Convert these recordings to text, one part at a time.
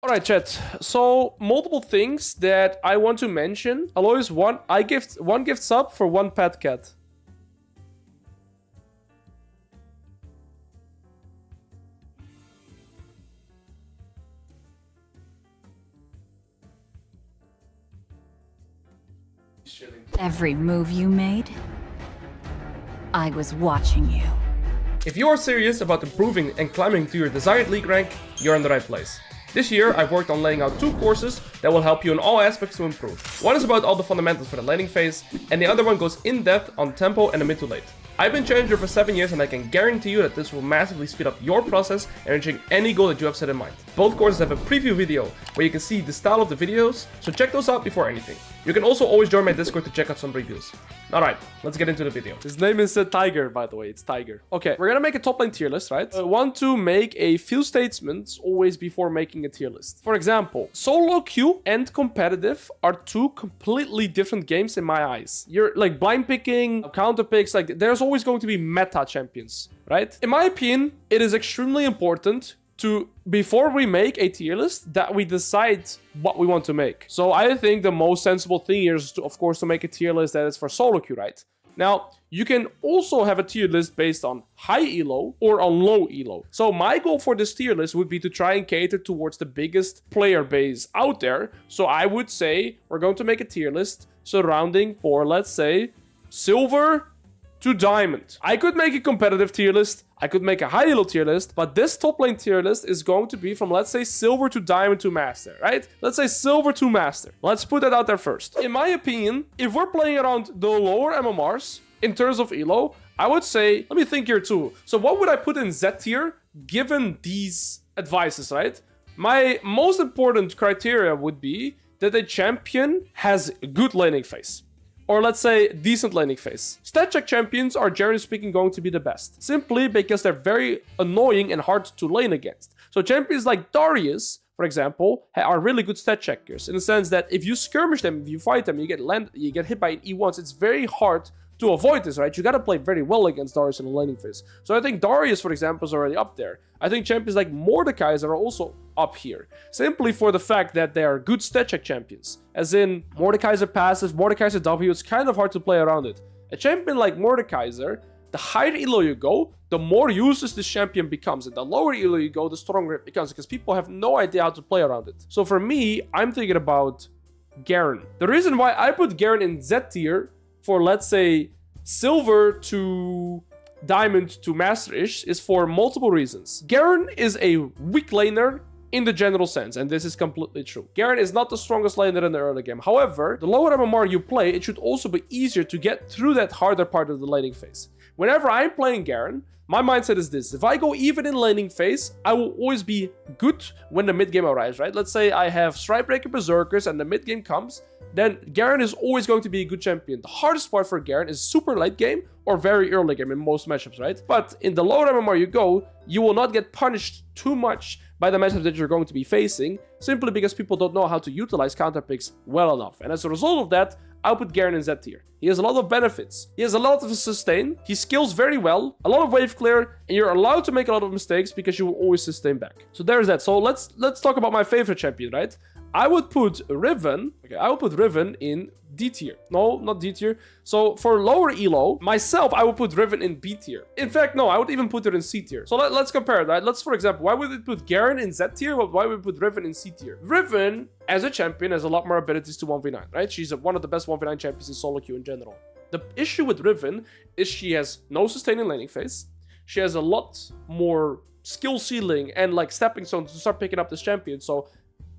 Alright, chat. So, multiple things that I want to mention. Illaoi's one gift sub for one pet cat. Every move you made, I was watching you. If you are serious about improving and climbing to your desired league rank, you're in the right place. This year, I've worked on laying out 2 courses that will help you in all aspects to improve. One is about all the fundamentals for the laning phase, and the other one goes in depth on tempo and the mid to late. I've been Challenger for 7 years and I can guarantee you that this will massively speed up your process and reaching any goal that you have set in mind. Both courses have a preview video where you can see the style of the videos, so check those out before anything. You can also always join my Discord to check out some reviews. Alright, let's get into the video. His name is Tiger, by the way, it's Tiger. Okay, we're gonna make a top lane tier list, right? I want to make a few statements always before making a tier list. For example, solo queue and competitive are 2 completely different games in my eyes. You're like blind picking, counter picks, like there's always going to be meta champions, right? In my opinion, it is extremely important to, before we make a tier list, that we decide what we want to make. So I think the most sensible thing here is, of course, to make a tier list that is for solo queue, right? Now, you can also have a tier list based on high elo or on low elo. So my goal for this tier list would be to try and cater towards the biggest player base out there. So I would say we're going to make a tier list surrounding for, let's say, silver to diamond. I could make a competitive tier list, I could make a high elo tier list, but this top lane tier list is going to be from, let's say, silver to diamond to master, right? Let's say silver to master. Let's put that out there first. In my opinion, if we're playing around the lower MMRs in terms of elo, I would say, let me think here too. So what would I put in Z tier given these advices, right? My most important criteria would be that a champion has a good laning phase. Or let's say decent laning phase. Stat check champions are generally speaking going to be the best, simply because they're very annoying and hard to lane against. So champions like Darius, for example, are really good stat checkers in the sense that if you skirmish them, if you fight them, you get hit by an E1s, it's very hard to avoid this, right? You gotta play very well against Darius in the laning phase. So I think Darius, for example, is already up there. I think champions like Mordekaiser are also up here, simply for the fact that they are good stat check champions. As in, Mordekaiser passive, Mordekaiser W, it's kind of hard to play around it. A champion like Mordekaiser, the higher elo you go, the more useless this champion becomes, and the lower elo you go, the stronger it becomes, because people have no idea how to play around it. So for me, I'm thinking about Garen. The reason why I put Garen in Z tier for, let's say, silver to diamond to master-ish is for multiple reasons. Garen is a weak laner in the general sense, and this is completely true. Garen is not the strongest laner in the early game. However, the lower MMR you play, it should also be easier to get through that harder part of the laning phase. Whenever I'm playing Garen, my mindset is this: if I go even in laning phase, I will always be good when the mid game arrives, right? Let's say I have Strikebreaker Berserkers and the mid game comes, then Garen is always going to be a good champion. The hardest part for Garen is super late game or very early game in most matchups, right? But in the lower MMR you go, you will not get punished too much by the matchups that you're going to be facing, simply because people don't know how to utilize counter picks well enough. And as a result of that, I'll put Garen in Z tier. He has a lot of benefits. He has a lot of sustain. He skills very well, a lot of wave clear, and you're allowed to make a lot of mistakes because you will always sustain back. So there's that. So let's talk about my favorite champion, right? I would put Riven. Okay, I would put Riven in D tier. No, not D tier. So for lower elo, myself, I would put Riven in B tier. In fact, no, I would even put it in C tier. So let's compare it, right? Let's, for example, why would we put Garen in Z tier? Why would we put Riven in C tier? Riven, as a champion, has a lot more abilities to 1v9, right? She's one of the best 1v9 champions in solo queue in general. The issue with Riven is she has no sustaining laning phase. She has a lot more skill ceiling and like stepping stones to start picking up this champion. So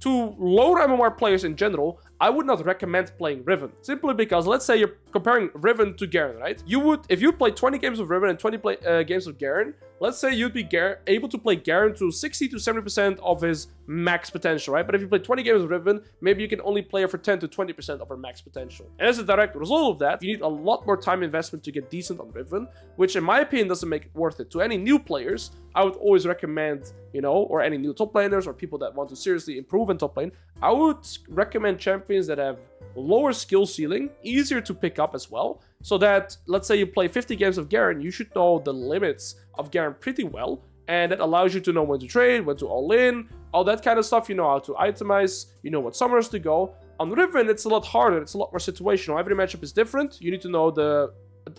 to lower MMR players in general, I would not recommend playing Riven. Simply because, let's say you're comparing Riven to Garen, right? You would, if you play 20 games of Riven and 20 games of Garen, let's say you'd be able to play Garen to 60 to 70% of his max potential, right? But if you play 20 games of Riven, maybe you can only play her for 10 to 20% of her max potential. And as a direct result of that, you need a lot more time investment to get decent on Riven, which in my opinion doesn't make it worth it. To any new players, I would always recommend, you know, or any new top laners or people that want to seriously improve in top lane, I would recommend champions that have lower skill ceiling, easier to pick up as well, so that, let's say you play 50 games of Garen, you should know the limits of Garen pretty well, and that allows you to know when to trade, when to all in, all that kind of stuff. You know how to itemize, you know what summoners to go. On Riven, it's a lot harder, it's a lot more situational. Every matchup is different. You need to know the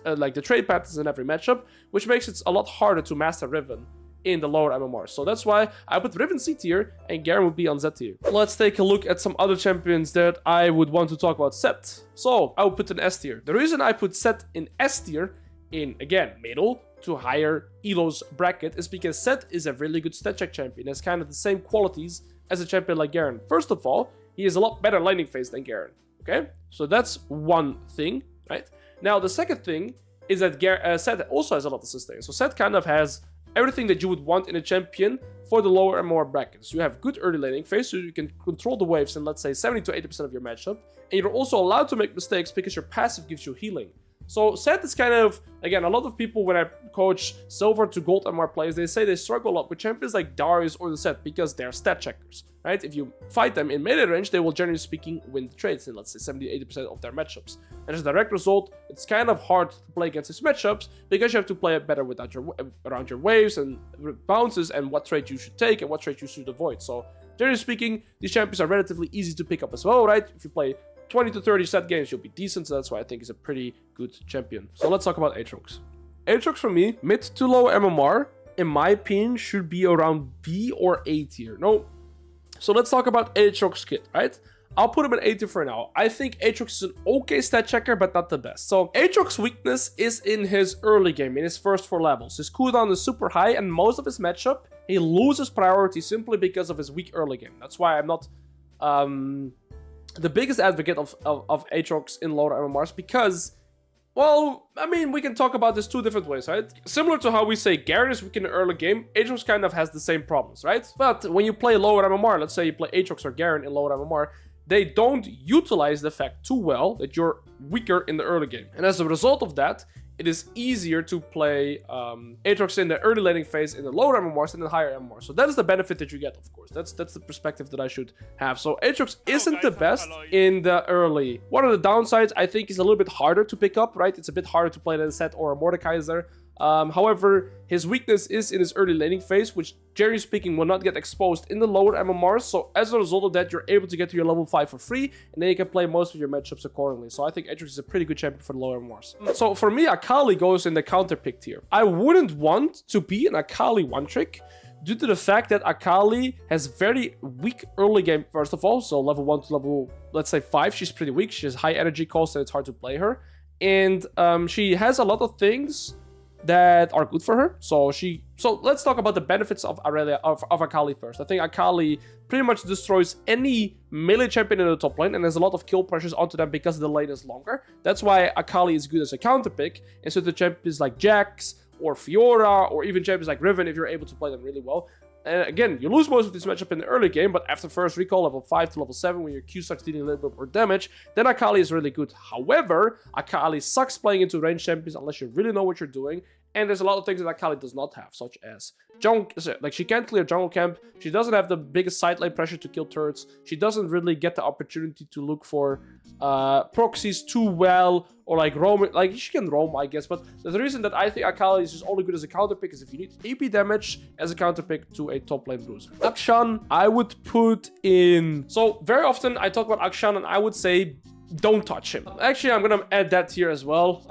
like the trade patterns in every matchup, which makes it a lot harder to master Riven in the lower MMR. So that's why I put Riven C tier and Garen would be on Z tier. Let's take a look at some other champions that I would want to talk about. Sett. So I would put in S tier. The reason I put Sett in S tier, in again middle to higher Elo's bracket, is because Sett is a really good stat check champion. Has kind of the same qualities as a champion like Garen. First of all, he is a lot better laning phase than Garen. Okay, so that's one thing, right? Now the second thing is that Sett also has a lot of sustain. So Sett kind of has everything that you would want in a champion for the lower and more brackets. You have good early laning phase, so you can control the waves in, let's say, 70 to 80% of your matchup. And you're also allowed to make mistakes because your passive gives you healing. So Sett is kind of, again, a lot of people when I coach silver to gold MR players, they say they struggle a lot with champions like Darius or the Sett because they're stat checkers, right? If you fight them in melee range, they will generally speaking win the trades in, let's say, 70-80% of their matchups. And as a direct result, it's kind of hard to play against these matchups because you have to play it better without around your waves and bounces and what trade you should take and what trade you should avoid. So generally speaking, these champions are relatively easy to pick up as well, right? If you play 20 to 30 Sett games, you'll be decent, so that's why I think he's a pretty good champion. So let's talk about Aatrox. Aatrox for me, mid to low MMR, in my opinion, should be around B or A tier. No. So let's talk about Aatrox kit, right? I'll put him in A tier for now. I think Aatrox is an okay stat checker, but not the best. So Aatrox's weakness is in his early game, in his first 4 levels. His cooldown is super high, and most of his matchup, he loses priority simply because of his weak early game. That's why I'm not the biggest advocate of Aatrox in lower MMRs because, well, I mean, we can talk about this 2 different ways, right? Similar to how we say Garen is weak in the early game, Aatrox kind of has the same problems, right? But when you play lower MMR, let's say you play Aatrox or Garen in lower MMR, they don't utilize the fact too well that you're weaker in the early game. And as a result of that, it is easier to play Aatrox in the early laning phase in the lower MMRs than in the higher MMRs. So that is the benefit that you get, of course. That's the perspective that I should have. So Aatrox isn't the best in the early. One of the downsides, I think, is a little bit harder to pick up, right? It's a bit harder to play than a Sett or a Mordekaiser. However, his weakness is in his early laning phase, which, generally speaking, will not get exposed in the lower MMRs. So as a result of that, you're able to get to your level 5 for free, and then you can play most of your matchups accordingly. So I think Aatrox is a pretty good champion for the lower MMRs. So for me, Akali goes in the counter pick tier. I wouldn't want to be an Akali one-trick due to the fact that Akali has very weak early game, first of all. So level 1 to level, let's say 5, she's pretty weak. She has high energy cost, and it's hard to play her. And she has a lot of things that are good for her. So let's talk about the benefits of Irelia, of Akali first. I think Akali pretty much destroys any melee champion in the top lane and has a lot of kill pressures onto them because the lane is longer. That's why Akali is good as a counter pick. And so the champions like Jax or Fiora or even champions like Riven, if you're able to play them really well. And again, you lose most of this matchup in the early game, but after first recall, level 5 to level 7, when your Q starts dealing a little bit more damage, then Akali is really good. However, Akali sucks playing into ranged champions unless you really know what you're doing, and there's a lot of things that Akali does not have, such as like she can't clear jungle camp, she doesn't have the biggest side lane pressure to kill turrets, she doesn't really get the opportunity to look for proxies too well, or like roam, like she can roam, I guess, but the reason that I think Akali is just only good as a counter pick is if you need AP damage as a counter pick to a top lane bruiser. Akshan, I would put in, so very often I talk about Akshan and I would say don't touch him. Actually, I'm gonna add that here as well.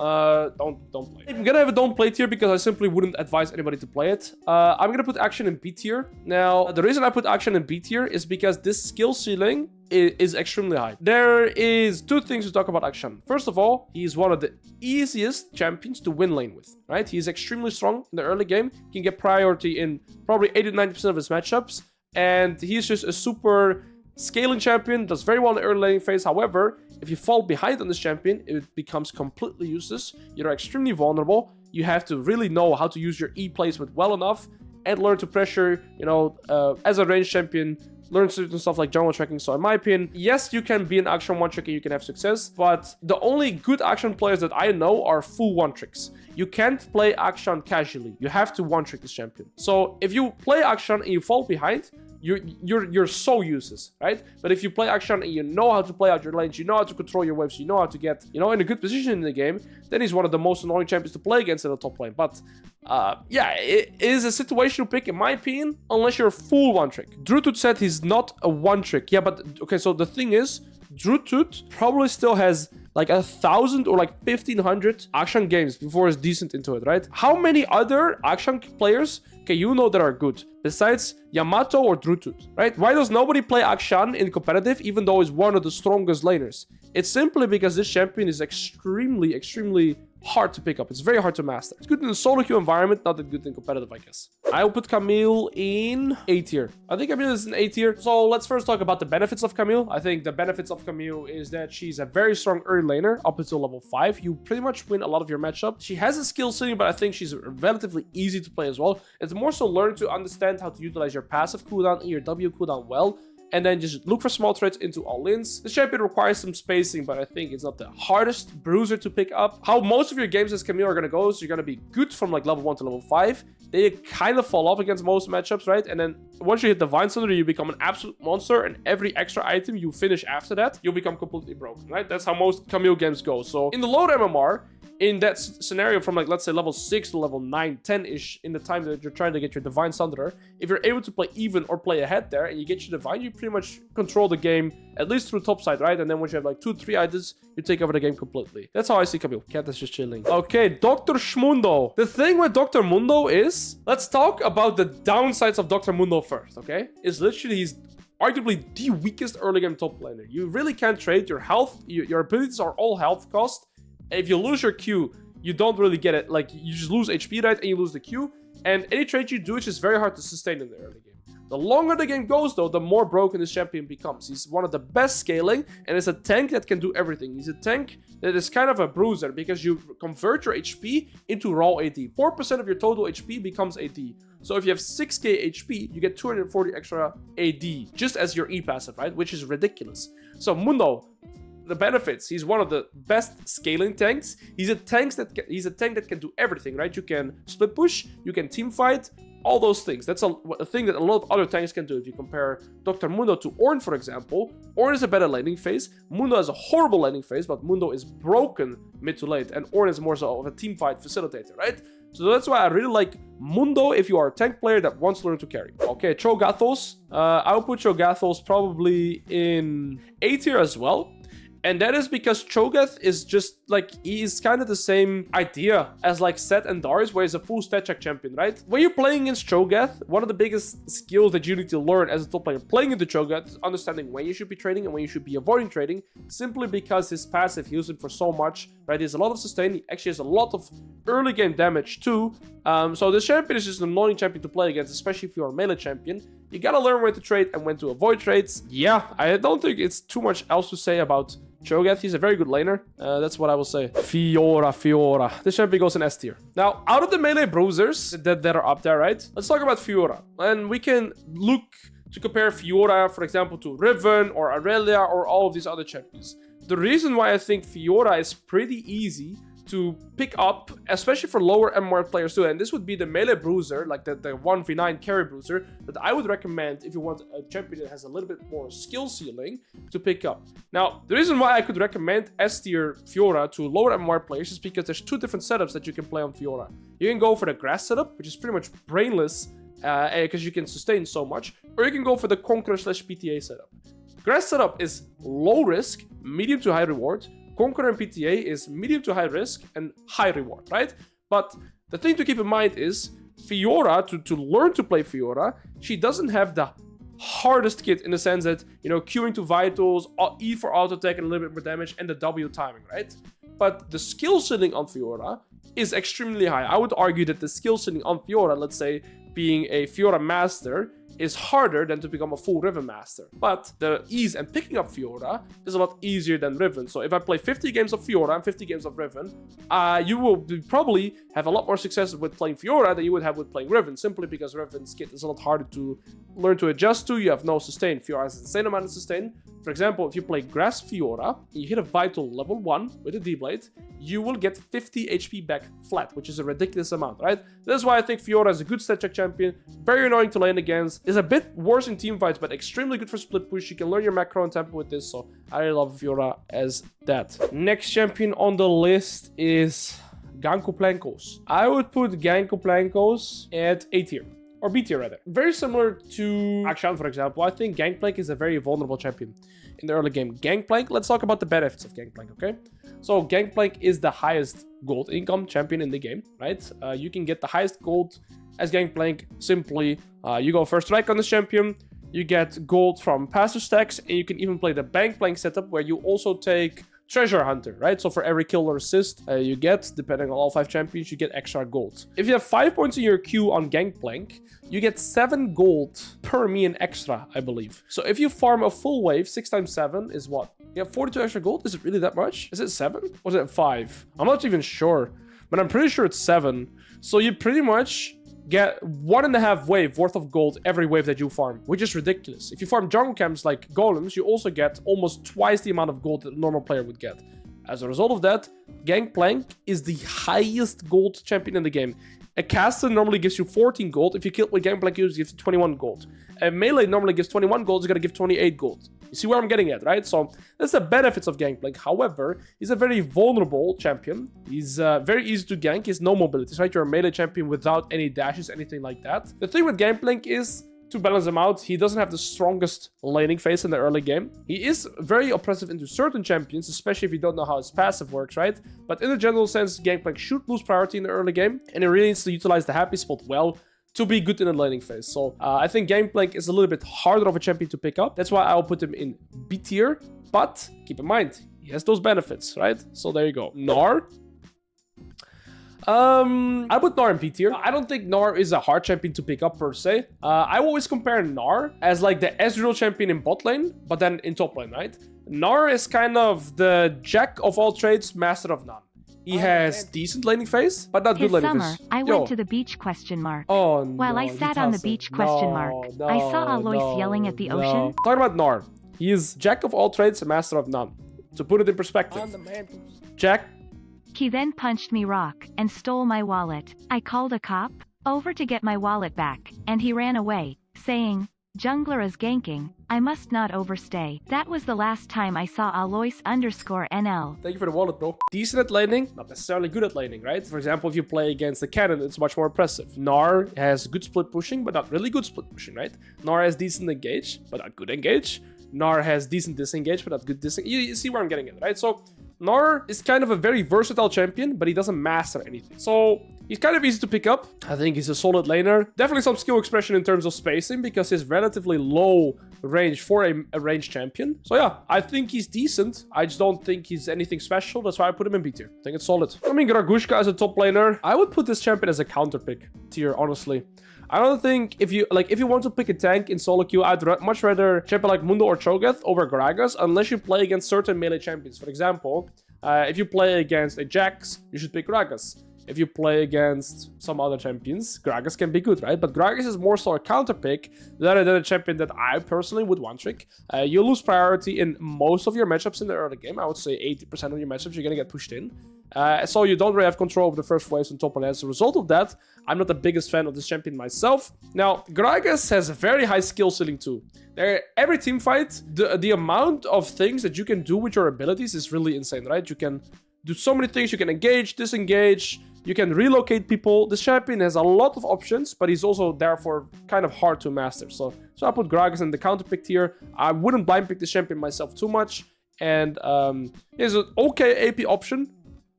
Don't play. I'm gonna have a don't play tier because I simply wouldn't advise anybody to play it. I'm gonna put Akshan in B tier. Now, the reason I put Akshan in B tier is because this skill ceiling is extremely high. There is 2 things to talk about Akshan. First of all, he's one of the easiest champions to win lane with, right? He's extremely strong in the early game. He can get priority in probably 80-90% of his matchups, and he's just a super scaling champion, does very well in the early laning phase. However, if you fall behind on this champion, it becomes completely useless. You're extremely vulnerable. You have to really know how to use your E placement well enough and learn to pressure, you know, as a ranged champion, learn certain stuff like jungle tracking. So in my opinion, yes, you can be an Akshan one-trick and you can have success, but the only good Akshan players that I know are full one-tricks. You can't play Akshan casually. You have to one-trick this champion. So if you play Akshan and you fall behind, you're so useless, right? But if you play Akshan and you know how to play out your lanes, you know how to control your waves, you know how to get, you know, in a good position in the game, then he's one of the most annoying champions to play against in the top lane. But yeah, it is a situational pick in my opinion, unless you're a full one trick. Drutut said he's not a one trick. Yeah, but okay, so the thing is, Drutut probably still has like 1,000 or like 1,500 Akshan games before he's decent into it, right? How many other Akshan players can you know that are good besides Yamato or Drutut, right? Why does nobody play Akshan in competitive even though he's one of the strongest laners? It's simply because this champion is extremely hard to pick up. It's very hard to master. It's good in the solo queue environment, not that good in competitive, I guess. I will put Camille in A tier. I think Camille is in A tier. So let's first talk about the benefits of Camille. I think the benefits of Camille is that she's a very strong early laner up until level 5. You pretty much win a lot of your matchup. She has a skill ceiling, but I think she's relatively easy to play as well. It's more so learn to understand how to utilize your passive cooldown and your W cooldown well, and then just look for small threats into all-ins. This champion requires some spacing, but I think it's not the hardest bruiser to pick up. How most of your games as Camille are going to go is you're going to be good from like level 1 to level 5. They kind of fall off against most matchups, right? And then once you hit the Vine Thunder, you become an absolute monster, and every extra item you finish after that, you'll become completely broken, right? That's how most Camille games go. So in the low MMR, in that scenario from like, let's say level 6 to level 9, 10-ish in the time that you're trying to get your Divine Thunderer, if you're able to play even or play ahead there and you get your Divine, you pretty much control the game, at least through top side, right? And then once you have like 2-3 items, you take over the game completely. That's how I see Camille. Cat is just chilling. Okay, Dr. Mundo. The thing with Dr. Mundo is, let's talk about the downsides of Dr. Mundo first, okay? It's literally, he's arguably the weakest early game top laner. You really can't trade. Your health, your abilities are all health cost. If you lose your Q, you don't really get it. Like, you just lose HP, right? And you lose the Q. And any trade you do, it's just very hard to sustain in the early game. The longer the game goes, though, the more broken this champion becomes. He's one of the best scaling, and it's a tank that can do everything. He's a tank that is kind of a bruiser, because you convert your HP into raw AD. 4% of your total HP becomes AD. So if you have 6k HP, you get 240 extra AD, just as your E passive, right? Which is ridiculous. So Mundo, the benefits, he's one of the best scaling tanks. He's a tank that can do everything, right? You can split push, you can team fight, all those things. That's a thing that a lot of other tanks can do. If you compare Dr. Mundo to Ornn, for example, Ornn is a better laning phase. Mundo has a horrible laning phase, but Mundo is broken mid to late, and Ornn is more so of a team fight facilitator, right? So that's why I really like Mundo if you are a tank player that wants to learn to carry. Okay, Cho'gathos. I'll put Cho'gathos probably in A tier as well. And that is because Cho'gath is just like, he's kind of the same idea as like Sett and Darius, where he's a full stat check champion, right? When you're playing against Cho'gath, one of the biggest skills that you need to learn as a top player playing into Cho'gath is understanding when you should be trading and when you should be avoiding trading, simply because his passive heals him for so much, right? He has a lot of sustain, he actually has a lot of early game damage too. So this champion is just an annoying champion to play against, especially if you're a melee champion. You gotta learn when to trade and when to avoid trades. Yeah, I don't think it's too much else to say about Cho'gath. He's a very good laner. That's what I will say. Fiora. This champion goes in S tier. Now, out of the melee bruisers that are up there, right? Let's talk about Fiora. And we can look to compare Fiora, for example, to Riven or Irelia or all of these other champions. The reason why I think Fiora is pretty easy to pick up, especially for lower MMR players too, and this would be the melee bruiser, like the 1v9 carry bruiser, that I would recommend if you want a champion that has a little bit more skill ceiling to pick up. Now, the reason why I could recommend S tier Fiora to lower MMR players is because there's two different setups that you can play on Fiora. You can go for the grass setup, which is pretty much brainless, because you can sustain so much, or you can go for the Conqueror/PTA setup. Grass setup is low risk, medium to high reward. Conqueror and PTA is medium to high risk and high reward, right? But the thing to keep in mind is Fiora, to learn to play Fiora, she doesn't have the hardest kit in the sense that, you know, queuing to vitals, E for auto attack and a little bit more damage, and the W timing, right? But the skill ceiling on Fiora is extremely high. I would argue that the skill ceiling on Fiora, let's say being a Fiora master, is harder than to become a full Riven master. But the ease and picking up Fiora is a lot easier than Riven. So if I play 50 games of Fiora and 50 games of Riven, you will probably have a lot more success with playing Fiora than you would have with playing Riven, simply because Riven's kit is a lot harder to learn to adjust to. You have no sustain. Fiora has an insane amount of sustain. For example, if you play Grass Fiora and you hit a vital level 1 with a D-Blade, you will get 50 HP back flat, which is a ridiculous amount, right? That's why I think Fiora is a good stat check champion, very annoying to lane against, is a bit worse in team fights, but extremely good for split push. You can learn your macro and tempo with this, so I love Fiora as that. Next champion on the list is Gangplank. I would put Gangplank at A tier. Or B tier rather. Very similar to Akshan, for example. I think Gangplank is a very vulnerable champion in the early game. Gangplank, let's talk about the benefits of Gangplank, okay? So Gangplank is the highest gold income champion in the game, right? You can get the highest gold as Gangplank simply. You go first strike on this champion, you get gold from passive stacks, and you can even play the Gangplank setup where you also take Treasure Hunter, right? So for every kill or assist you get, depending on all 5 champions, you get extra gold. If you have 5 points in your queue on Gangplank, you get 7 gold per minion extra, I believe. So if you farm a full wave, 6 times 7 is what? You have 42 extra gold? Is it really that much? Is it 7? Or is it 5? I'm not even sure, but I'm pretty sure it's 7. So you pretty much get 1.5 wave worth of gold every wave that you farm, which is ridiculous. If you farm jungle camps like golems, you also get almost twice the amount of gold that a normal player would get. As a result of that, Gangplank is the highest gold champion in the game. A caster normally gives you 14 gold. If you kill with Gangplank, it gives you 21 gold. A melee normally gives 21 gold, it's gonna give 28 gold. You see where I'm getting at, right? So that's the benefits of Gangplank. However, he's a very vulnerable champion. He's very easy to gank. He has no mobility, right? You're a melee champion without any dashes, anything like that. The thing with Gangplank is, to balance him out, he doesn't have the strongest laning phase in the early game. He is very oppressive into certain champions, especially if you don't know how his passive works, right? But in a general sense, Gangplank should lose priority in the early game, and he really needs to utilize the happy spot well to be good in the laning phase. So I think Gangplank is a little bit harder of a champion to pick up. That's why I'll put him in B tier, but keep in mind, he has those benefits, right? So there you go. Gnar. I put Gnar in B tier. I don't think Gnar is a hard champion to pick up per se. I always compare Gnar as like the Ezreal champion in bot lane, but then in top lane, right? Gnar is kind of the jack of all trades, master of none. He has decent laning phase, but not good laning phase. I went to the beach ? Oh, no, While I sat on the beach ? I saw Illaoi yelling at the ocean. Talking about Gnar. He is jack of all trades, master of none. To put it in perspective. Jack. He then punched me rock and stole my wallet. I called a cop over to get my wallet back, and he ran away, saying, "Jungler is ganking, I must not overstay." That was the last time I saw Alois_NL. Thank you for the wallet, bro. Decent at laning, not necessarily good at laning, right? For example, if you play against the Kennen, it's much more impressive. Gnar has good split pushing, but not really good split pushing, right? Gnar has decent engage, but not good engage. Gnar has decent disengage, but not good disengage. You see where I'm getting at, right? So Gnar is kind of a very versatile champion, but he doesn't master anything. So he's kind of easy to pick up. I think he's a solid laner. Definitely some skill expression in terms of spacing because he's relatively low range for a ranged champion. So yeah, I think he's decent. I just don't think he's anything special. That's why I put him in B tier. I think it's solid. I mean, Gragushka as a top laner. I would put this champion as a counter pick tier, honestly. I don't think if you want to pick a tank in solo queue, I'd much rather champion like Mundo or Cho'gath over Gragas, unless you play against certain melee champions. For example, if you play against a Jax, you should pick Gragas. If you play against some other champions, Gragas can be good, right? But Gragas is more so a counter pick rather than a champion that I personally would one-trick. You lose priority in most of your matchups in the early game. I would say 80% of your matchups you're gonna get pushed in. So you don't really have control over the first waves on top lane. As a result of that, I'm not the biggest fan of this champion myself. Now, Gragas has a very high skill ceiling too. Every team fight, the amount of things that you can do with your abilities is really insane, right? You can do so many things. You can engage, disengage, you can relocate people. This champion has a lot of options, but he's also therefore kind of hard to master. So I put Gragas in the counter pick tier. I wouldn't blind pick this champion myself too much. And he's an okay AP option,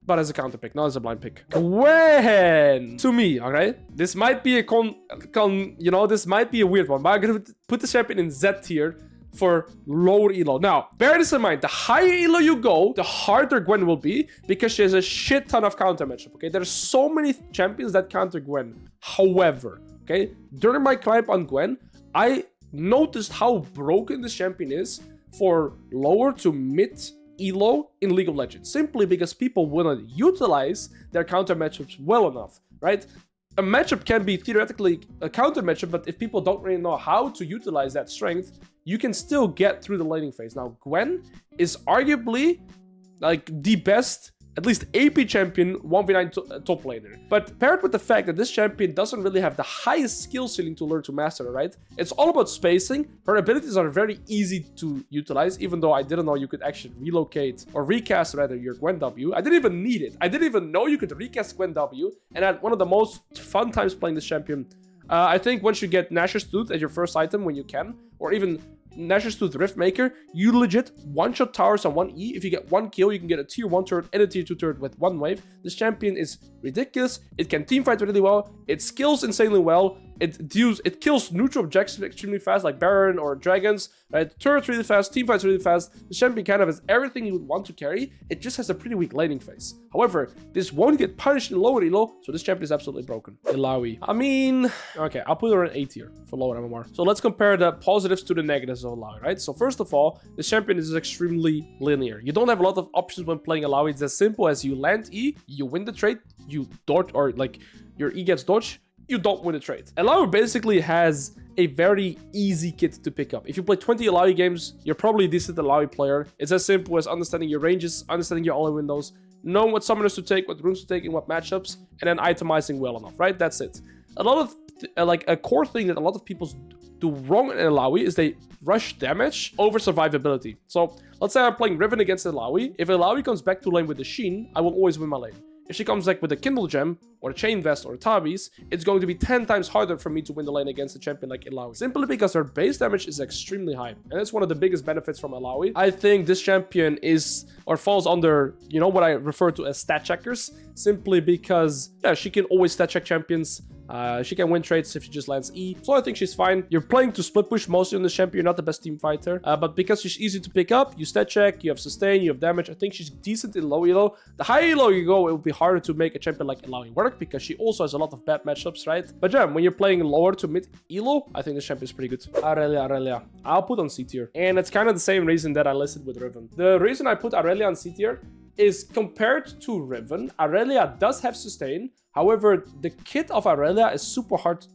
but as a counter pick, not as a blind pick. Gwen! To me, okay? This might be a this might be a weird one, but I'm gonna put the champion in Z tier for lower elo. Now, bear this in mind, the higher elo you go, the harder Gwen will be, because she has a shit ton of counter matchup, okay? There's so many champions that counter Gwen. However, okay, during my climb on Gwen, I noticed how broken this champion is for lower to mid elo in League of Legends, simply because people will not utilize their counter matchups well enough, right? A matchup can be theoretically a counter matchup, but if people don't really know how to utilize that strength, you can still get through the laning phase. Now, Gwen is arguably like the best at least AP champion 1v9 top laner. But paired with the fact that this champion doesn't really have the highest skill ceiling to learn to master, right? It's all about spacing. Her abilities are very easy to utilize, even though I didn't know you could actually relocate or recast rather your Gwen W. I didn't even need it. I didn't even know you could recast Gwen W, and I had one of the most fun times playing this champion. I think once you get Nasus Tooth as your first item when you can, or even Nasus Tooth Riftmaker, you legit one-shot towers on 1E. If you get 1 kill, you can get a tier 1 turret and a tier 2 turret with 1 wave. This champion is ridiculous. It can teamfight really well. It skills insanely well. It kills neutral objectives extremely fast, like Baron or Dragons. Right? Turrets really fast, teamfights really fast. This champion kind of has everything you would want to carry. It just has a pretty weak laning phase. However, this won't get punished in lower elo, so this champion is absolutely broken. Illaoi. I mean, okay, I'll put her in A tier for lower MMR. So let's compare the positives to the negatives of Illaoi, right? So first of all, this champion is extremely linear. You don't have a lot of options when playing Illaoi. It's as simple as you land E, you win the trade, you dodge, or like your E gets dodged, you don't win the trade. Illaoi basically has a very easy kit to pick up. If you play 20 Illaoi games, you're probably a decent Illaoi player. It's as simple as understanding your ranges, understanding your only windows, knowing what summoners to take, what runes to take, in what matchups, and then itemizing well enough, right? That's it. A lot of, like, a core thing that a lot of people do wrong in Illaoi is they rush damage over survivability. So let's say I'm playing Riven against Illaoi. If Illaoi comes back to lane with the Sheen, I will always win my lane. If she comes back with a Kindle Gem, or a Chain Vest, or a Tabis, it's going to be 10 times harder for me to win the lane against a champion like Illaoi. Simply because her base damage is extremely high. And that's one of the biggest benefits from Illaoi. I think this champion is, or falls under, you know, what I refer to as stat checkers. Simply because, yeah, she can always stat check champions. She can win trades if she just lands E. So I think she's fine. You're playing to split push mostly on this champion. You're not the best team fighter. But because she's easy to pick up, you stat check, you have sustain, you have damage. I think she's decent in low elo. The higher elo you go, it will be harder to make a champion like Illaoi work because she also has a lot of bad matchups, right? But yeah, when you're playing lower to mid elo, I think this champion is pretty good. Irelia. I'll put on C tier. And it's kind of the same reason that I listed with Riven. The reason I put Irelia on C tier is compared to Riven, Irelia does have sustain. However, the kit of Irelia is super hard.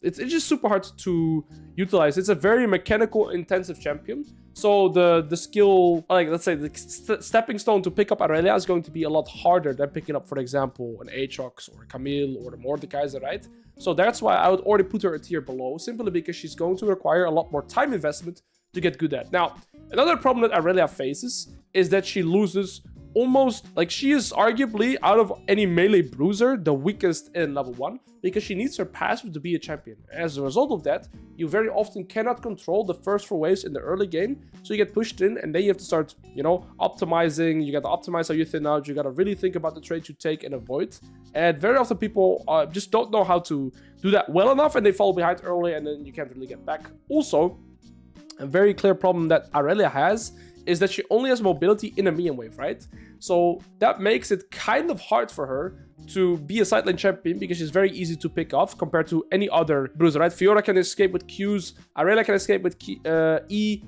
It's just super hard to utilize. It's a very mechanical intensive champion. So the skill, like let's say the stepping stone to pick up Irelia is going to be a lot harder than picking up, for example, an Aatrox or a Camille or the Mordekaiser, right? So that's why I would already put her a tier below, simply because she's going to require a lot more time investment to get good at. Now, another problem that Irelia faces is that she loses almost, like, she is arguably, out of any melee bruiser, the weakest in level 1 because she needs her passive to be a champion. As a result of that, you very often cannot control the first 4 waves in the early game, so you get pushed in and then you have to start, you know, optimizing. You got to optimize how you thin out. You got to really think about the trades you take and avoid. And very often people just don't know how to do that well enough, and they fall behind early and then you can't really get back. Also, a very clear problem that Irelia has is that she only has mobility in a minion wave, right? So that makes it kind of hard for her to be a side lane champion because she's very easy to pick off compared to any other bruiser, right? Fiora can escape with Qs, Irelia can escape with E,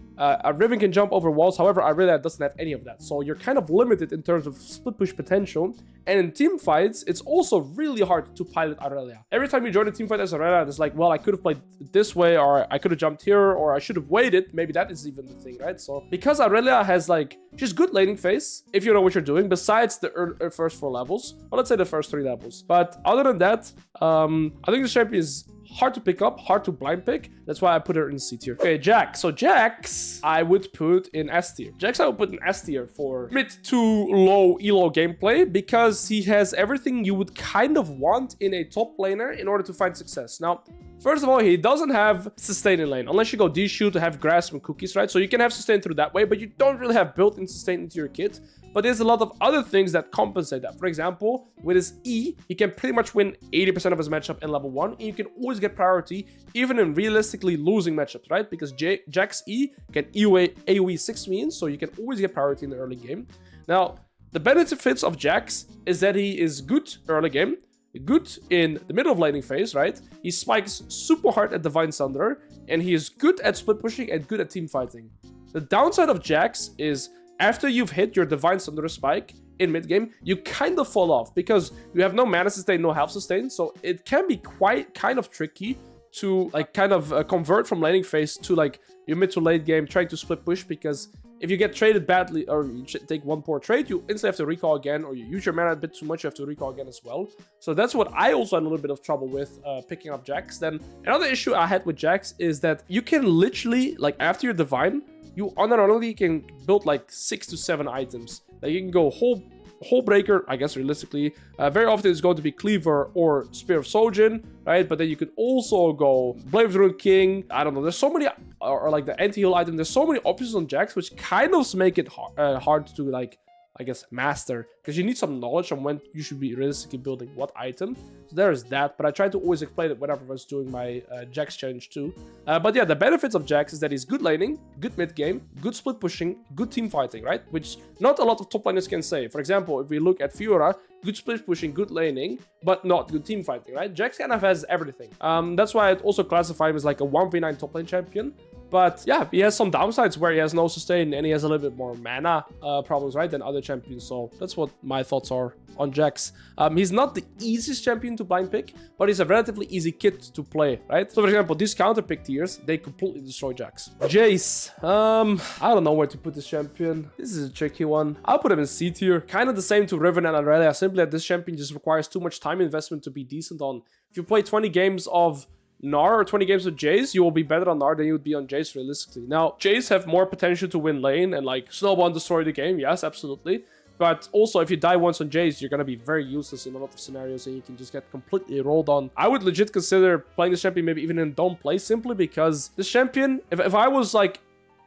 Riven can jump over walls. However, Irelia doesn't have any of that. So you're kind of limited in terms of split push potential. And in team fights, it's also really hard to pilot Irelia. Every time you join a team fight as Irelia, it's like, well, I could have played this way, or I could have jumped here, or I should have waited. Maybe that is even the thing, right? So because Irelia has, like, she's good laning phase, if you know what you're doing, besides the first 4 levels, or let's say the first 3 levels. But other than that, I think this champion is hard to pick up, hard to blind pick. That's why I put her in C tier. Okay, Jax. So Jax, I would put in S tier. Jax, I would put in S tier for mid to low elo gameplay because he has everything you would kind of want in a top laner in order to find success. Now, first of all, he doesn't have sustain in lane, unless you go D-shoot to have grass and cookies, right? So you can have sustain through that way, but you don't really have built-in sustain into your kit. But there's a lot of other things that compensate that. For example, with his E, he can pretty much win 80% of his matchup in level 1, and you can always get priority, even in realistically losing matchups, right? Because Jax E can AoE 6 minions, so you can always get priority in the early game. Now, the benefits of Jax is that he is good early game, good in the middle of laning phase, right? He spikes super hard at Divine Sunderer, and he is good at split pushing and good at team fighting. The downside of Jax is after you've hit your Divine Sunderer spike in mid game, you kind of fall off because you have no mana sustain, no health sustain, so it can be kind of tricky to, like, kind of convert from laning phase to, like, your mid to late game trying to split push, because if you get traded badly or you take one poor trade, you instantly have to recall again, or you use your mana a bit too much, you have to recall again as well. So that's what I also had a little bit of trouble with picking up Jax. Then another issue I had with Jax is that you can literally, like after your Divine, you unironically can build like 6 to 7 items. Like you can go whole breaker, I guess realistically. Very often it's going to be Cleaver or Spear of Sojin, right? But then you could also go Blade of the Ruined King. I don't know. There's so many, or like the anti-heal item. There's so many options on Jax, which kind of make it hard to like, I guess, master, because you need some knowledge on when you should be realistically building what item. So there is that, but I try to always explain it whenever I was doing my Jax challenge too. But yeah, the benefits of Jax is that he's good laning, good mid game, good split pushing, good team fighting, right? Which not a lot of top laners can say. For example, if we look at Fiora, good split pushing, good laning, but not good team fighting, right? Jax kind of has everything. That's why I'd also classify him as like a 1v9 top lane champion. But yeah, he has some downsides where he has no sustain and he has a little bit more mana problems, right, than other champions. So that's what my thoughts are on Jax. He's not the easiest champion to blind pick, but he's a relatively easy kit to play, right? So for example, these counter pick tiers, they completely destroy Jax. Jayce. I don't know where to put this champion. This is a tricky one. I'll put him in C tier. Kind of the same to Riven and Irelia, simply that this champion just requires too much time investment to be decent on. If you play 20 games of Gnar or 20 games with Jayce, you will be better on Gnar than you would be on Jayce realistically. Now, Jayce have more potential to win lane and like snowball and destroy the game, yes, absolutely. But also, if you die once on Jayce, you're gonna be very useless in a lot of scenarios and you can just get completely rolled on. I would legit consider playing this champion maybe even in don't play, simply because this champion, if I was like,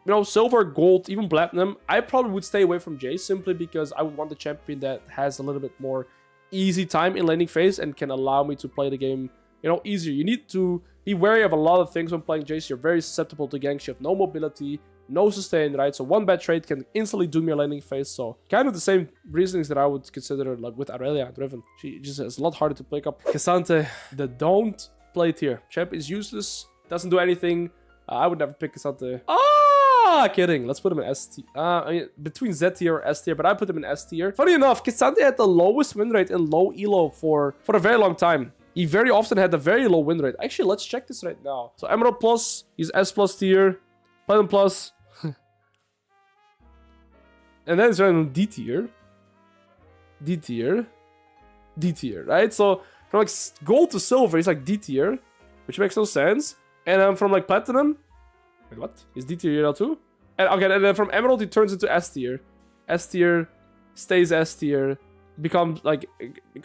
you know, silver, gold, even platinum, I probably would stay away from Jayce simply because I would want the champion that has a little bit more easy time in laning phase and can allow me to play the game, you know, easier. You need to be wary of a lot of things when playing Jayce. You're very susceptible to ganks. You have no mobility, no sustain, right? So one bad trade can instantly doom your laning phase. So kind of the same reasonings that I would consider like with Irelia and Riven. She just is a lot harder to pick up. K'Sante, the don't play tier. Champ is useless, doesn't do anything. I would never pick K'Sante. Kidding. Let's put him in S tier. I mean, between Z tier or S tier, but I put him in S tier. Funny enough, K'Sante had the lowest win rate in low elo for a very long time. He very often had a very low win rate. Actually, let's check this right now. So Emerald Plus, he's S plus tier, Platinum Plus, and then it's running D tier, D tier, D tier, right? So from like gold to silver, he's like D tier, which makes no sense. And from like platinum, wait, what? Is D tier now too? And okay, and then from Emerald, he turns into S tier. S tier, stays S tier. Becomes like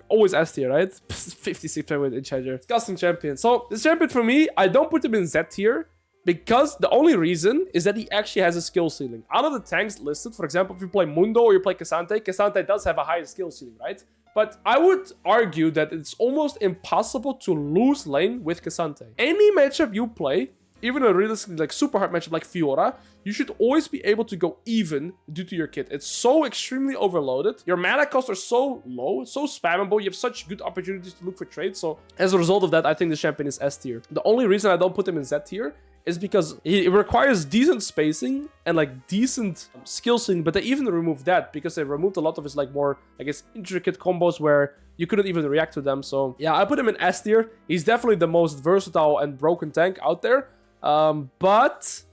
always S tier, right? 56 with Enchanter. Disgusting champion. So this champion for me, I don't put him in Z tier because the only reason is that he actually has a skill ceiling. Out of the tanks listed, for example, if you play Mundo or you play K'Sante, K'Sante does have a higher skill ceiling, right? But I would argue that it's almost impossible to lose lane with K'Sante. Any matchup you play, even a realistically like super hard matchup like Fiora, you should always be able to go even due to your kit. It's so extremely overloaded. Your mana costs are so low, so spammable. You have such good opportunities to look for trades. So as a result of that, I think the champion is S tier. The only reason I don't put him in Z tier is because he requires decent spacing and like decent skill ceiling, but they even removed that because they removed a lot of his like more, I guess, intricate combos where you couldn't even react to them. So yeah, I put him in S tier. He's definitely the most versatile and broken tank out there. But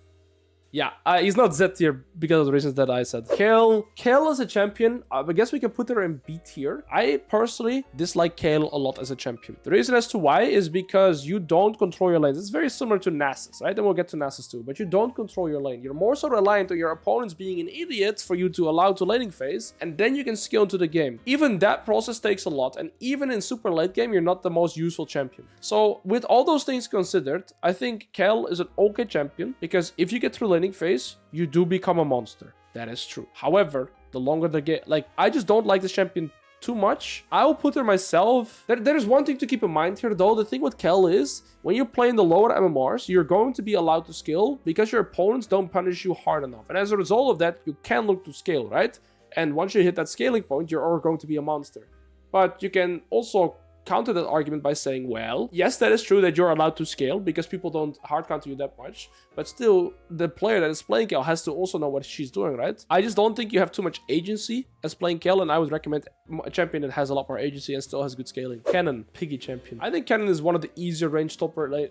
yeah, he's not Z tier because of the reasons that I said. Kayle is a champion. I guess we can put her in B tier. I personally dislike Kayle a lot as a champion. The reason as to why is because you don't control your lanes. It's very similar to Nasus, right? Then we'll get to Nasus too. But you don't control your lane. You're more so reliant on your opponents being an idiot for you to allow to laning phase, and then you can skill into the game. Even that process takes a lot, and even in super late game, you're not the most useful champion. So with all those things considered, I think Kayle is an okay champion because if you get through laning phase, you do become a monster. That is true. However, the longer the game, like, I just don't like this champion too much. I will put her myself. There's one thing to keep in mind here though. The thing with Kayle is when you play in the lower MMRs, you're going to be allowed to scale because your opponents don't punish you hard enough. And as a result of that, you can look to scale, right? And once you hit that scaling point, you're going to be a monster. But you can also counter that argument by saying, well, yes, that is true that you're allowed to scale because people don't hard counter you that much, but still the player that is playing Kayle has to also know what she's doing, right? I just don't think you have too much agency as playing Kayle, and I would recommend a champion that has a lot more agency and still has good scaling. Kennen, piggy champion. I think Kennen is one of the easier range topper lane.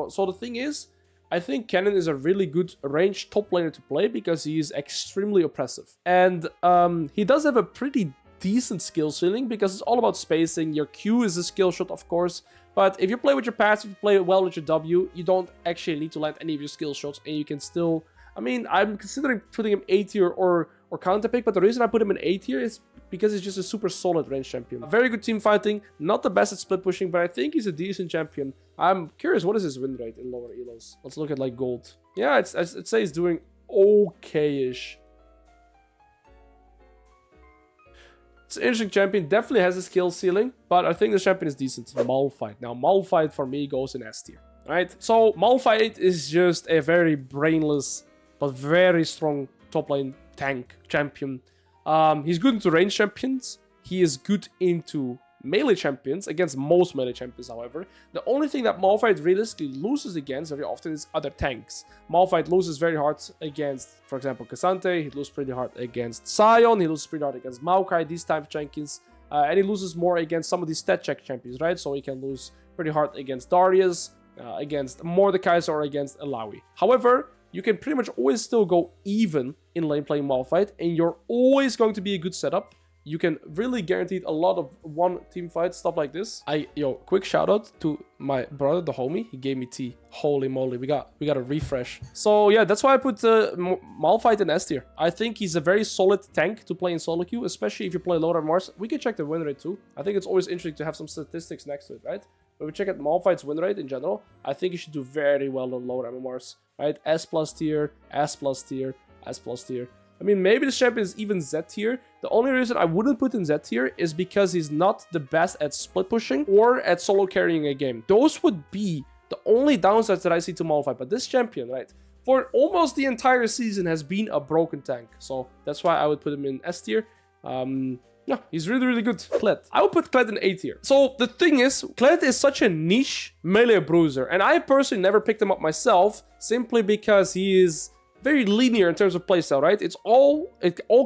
So the thing is, I think Kennen is a really good ranged top laner to play because he is extremely oppressive. And he does have a pretty decent skill ceiling because it's all about spacing. Your Q is a skill shot, of course. But if you play with your passive, you play well with your W, you don't actually need to land any of your skill shots and you can still... I mean, I'm considering putting him A tier or counter pick, but the reason I put him in A tier is because he's just a super solid range champion. Very good team fighting, not the best at split pushing, but I think he's a decent champion. I'm curious, what is his win rate in lower elos? Let's look at like gold. Yeah, I'd say he's doing okay-ish. It's an interesting champion, definitely has a skill ceiling, but I think the champion is decent. Malphite. Now, Malphite for me goes in S tier, right? So, Malphite is just a very brainless, but very strong top lane tank champion. He's good into range champions. He is good into melee champions, against most melee champions, however. The only thing that Malphite realistically loses against very often is other tanks. Malphite loses very hard against, for example, Cassante. He loses pretty hard against Sion. He loses pretty hard against Maokai, these type of champions. And he loses more against some of these stat check champions, right? So he can lose pretty hard against Darius, against Mordekaiser, or against Illaoi. However, you can pretty much always still go even in lane playing Malphite, and you're always going to be a good setup. You can really guarantee a lot of one team fights, stuff like this. Quick shout out to my brother, the homie. He gave me tea. Holy moly, we got a refresh. So yeah, that's why I put Malphite in S tier. I think he's a very solid tank to play in solo queue, especially if you play lower Mars. We can check the win rate too. I think it's always interesting to have some statistics next to it, right? When we check out Malphite's win rate in general, I think you should do very well on lower MMRs, right? S plus tier, S plus tier, S plus tier. I mean, maybe this champion is even Z tier. The only reason I wouldn't put in Z tier is because he's not the best at split pushing or at solo carrying a game. Those would be the only downsides that I see to Malphite. But this champion, right, for almost the entire season has been a broken tank. So that's why I would put him in S tier. Yeah, he's really, really good. Kled. I would put Kled in A tier. So the thing is, Kled is such a niche melee bruiser. And I personally never picked him up myself simply because he is very linear in terms of playstyle, right? It all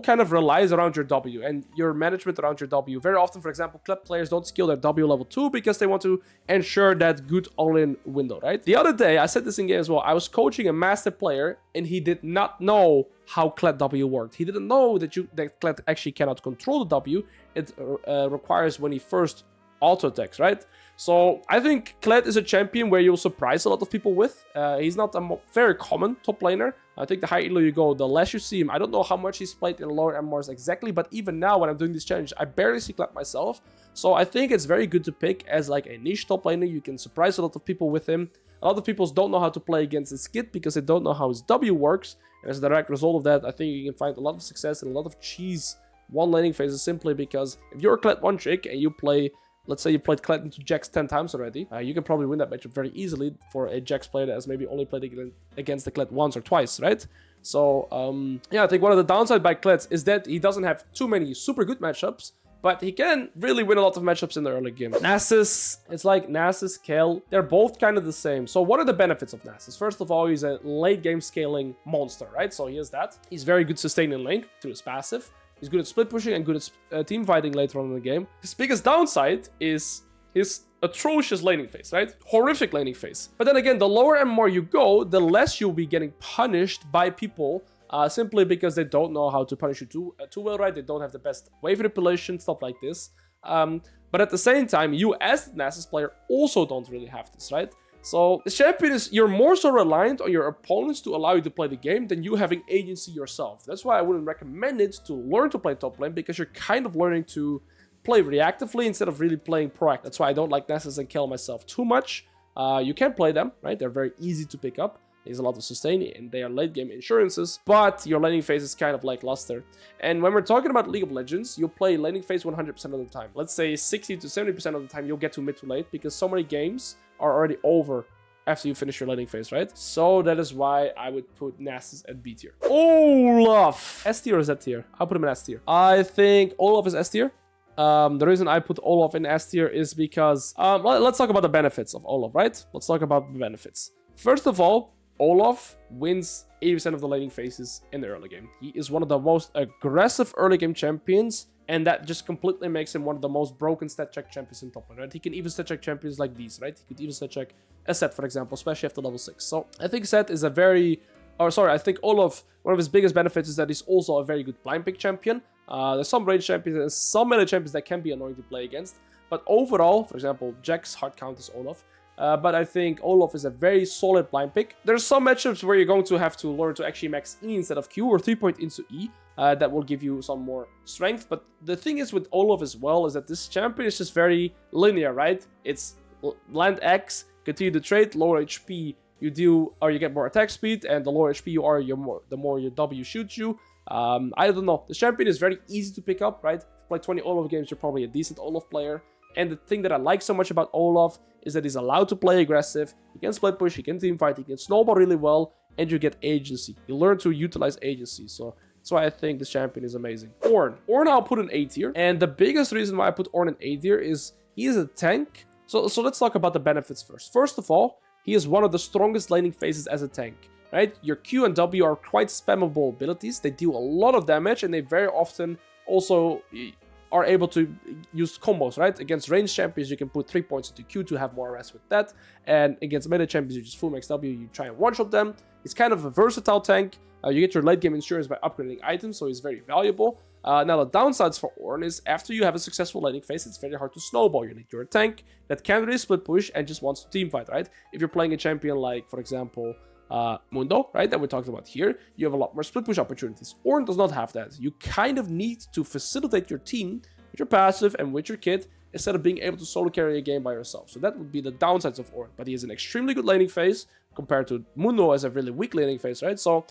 kind of relies around your W and your management around your W. Very often, for example, Kled players don't skill their W level 2 because they want to ensure that good all-in window, right? The other day, I said this in game as well, I was coaching a master player and he did not know how Kled W worked. He didn't know that Kled actually cannot control the W. It requires when he first auto-attacks, right? So I think Kled is a champion where you'll surprise a lot of people with. He's not a very common top laner. I think the higher elo you go, the less you see him. I don't know how much he's played in lower MMRs exactly, but even now when I'm doing this challenge, I barely see Kled myself. So I think it's very good to pick as like a niche top laner. You can surprise a lot of people with him. A lot of people don't know how to play against his kit because they don't know how his W works. And as a direct result of that, I think you can find a lot of success and a lot of cheese one laning phases simply because if you're a Kled one trick and you play... Let's say you played Kled into Jax 10 times already. You can probably win that matchup very easily for a Jax player that has maybe only played against the Kled once or twice, right? So, yeah, I think one of the downsides by Kled is that he doesn't have too many super good matchups, but he can really win a lot of matchups in the early game. Nasus, it's like Nasus, Kayle, they're both kind of the same. So what are the benefits of Nasus? First of all, he's a late game scaling monster, right? So he has that. He's very good sustaining lane through his passive. He's good at split pushing and good at team fighting later on in the game. His biggest downside is his atrocious laning phase, right? Horrific laning phase. But then again, the lower MMR you go, the less you'll be getting punished by people simply because they don't know how to punish you too well, right? They don't have the best wave manipulation, stuff like this. But at the same time, you as the Nasus player also don't really have this, right? So the champion is, you're more so reliant on your opponents to allow you to play the game than you having agency yourself. That's why I wouldn't recommend it to learn to play top lane, because you're kind of learning to play reactively instead of really playing proactive. That's why I don't like Nasus and Kayle myself too much. You can play them, right? They're very easy to pick up. There's a lot of sustain and they are late game insurances, but your laning phase is kind of like luster. And when we're talking about League of Legends, you'll play laning phase 100% of the time. Let's say 60 to 70% of the time you'll get to mid to late because so many games are already over after you finish your laning phase, right? So that is why I would put Nasus at B tier. Olaf! S tier or Z tier? I'll put him in S tier. I think Olaf is S tier. The reason I put Olaf in S tier is because... let's talk about the benefits of Olaf, right? Let's talk about the benefits. First of all, Olaf wins 80% of the laning phases in the early game. He is one of the most aggressive early game champions, and that just completely makes him one of the most broken stat check champions in top lane, right? He can even stat check champions like these, right? He could even stat check a Sett, for example, especially after level 6. So I think Sett is a very... Or sorry, I think Olaf, one of his biggest benefits is that he's also a very good blind pick champion. There's some range champions and some melee champions that can be annoying to play against. But overall, for example, Jack's hard count is Olaf. But I think Olaf is a very solid blind pick. There's some matchups where you're going to have to learn to actually max E instead of Q, or 3 point into E. That will give you some more strength. But the thing is with Olaf as well is that this champion is just very linear, right? It's land X, continue the trade, lower HP, you do, or you get more attack speed, and the lower HP you are, the more your W shoots you. I don't know. The champion is very easy to pick up, right? If you play 20 Olaf games, you're probably a decent Olaf player. And the thing that I like so much about Olaf is that he's allowed to play aggressive. He can split push, he can team fight, he can snowball really well, and you get agency. You learn to utilize agency. So that's why I think this champion is amazing. Ornn I'll put in A tier. And the biggest reason why I put Ornn in A tier is he is a tank. So let's talk about the benefits first. First of all, he is one of the strongest laning phases as a tank, right? Your Q and W are quite spammable abilities. They deal a lot of damage, and they very often also are able to use combos, right? Against ranged champions, you can put 3 points into Q to have more rest with that. And against melee champions, you just full max W, you try and one-shot them. It's kind of a versatile tank. You get your late game insurance by upgrading items, so it's very valuable. Now, the downsides for Ornn is after you have a successful laning phase, it's very hard to snowball. You're a tank that can't really split push and just wants to team fight, right? If you're playing a champion like, for example, Mundo, right, that we talked about here, you have a lot more split push opportunities. Ornn does not have that. You kind of need to facilitate your team with your passive and with your kit instead of being able to solo carry a game by yourself. So that would be the downsides of Ornn. But he has an extremely good laning phase compared to Mundo as a really weak laning phase, right? So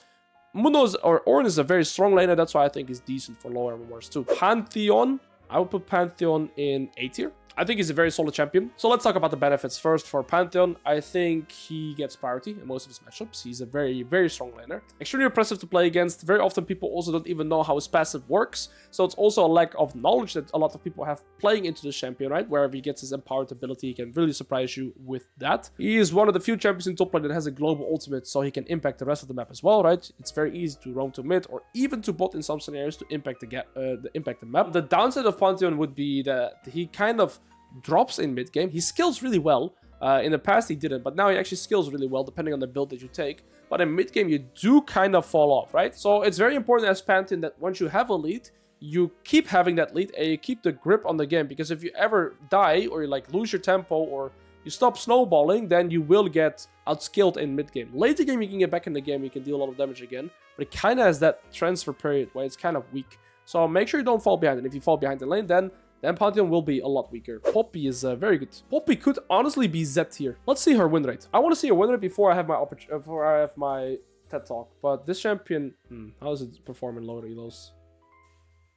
Ornn is a very strong laner. That's why I think he's decent for lower MMRs too. Pantheon, I would put Pantheon in A tier. I think he's a very solid champion. So let's talk about the benefits first for Pantheon. I think he gets priority in most of his matchups. He's a very, very strong laner. Extremely impressive to play against. Very often people also don't even know how his passive works. So it's also a lack of knowledge that a lot of people have playing into this champion, right? Wherever he gets his empowered ability, he can really surprise you with that. He is one of the few champions in top lane that has a global ultimate, so he can impact the rest of the map as well, right? It's very easy to roam to mid or even to bot in some scenarios to impact the map. The downside of Pantheon would be that he kind of drops in mid game. He skills really well. In the past he didn't, but now he actually skills really well depending on the build that you take. But in mid game you do kind of fall off, right? So it's very important as Pantheon that once you have a lead, you keep having that lead and you keep the grip on the game, because if you ever die or you like lose your tempo or you stop snowballing, then you will get outskilled in mid game. Later game you can get back in the game, you can deal a lot of damage again, but it kind of has that transfer period where it's kind of weak. So make sure you don't fall behind, and if you fall behind the lane, then Pantheon will be a lot weaker. Poppy is very good. Poppy could honestly be Zed tier. Let's see her win rate. I want to see her win rate before I have my TED talk. But this champion, how does it perform in lower elos?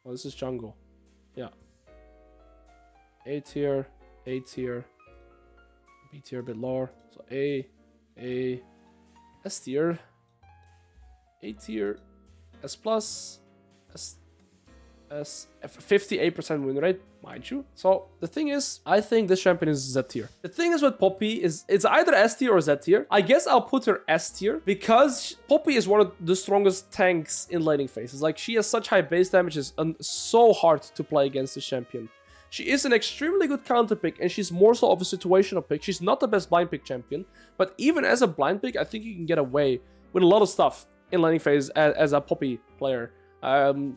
Oh, this is jungle. Yeah. A tier, A tier, B tier a bit lower. So A, S tier, A tier, S plus, S 58% win rate, mind you. So the thing is, I think this champion is Z tier. The thing is with Poppy is it's either S tier or Z tier. I guess I'll put her S tier because Poppy is one of the strongest tanks in laning phases. Like, she has such high base damage, it's so hard to play against this champion. She is an extremely good counter pick, and she's more so of a situational pick. She's not the best blind pick champion, but even as a blind pick, I think you can get away with a lot of stuff in laning phase as a Poppy player.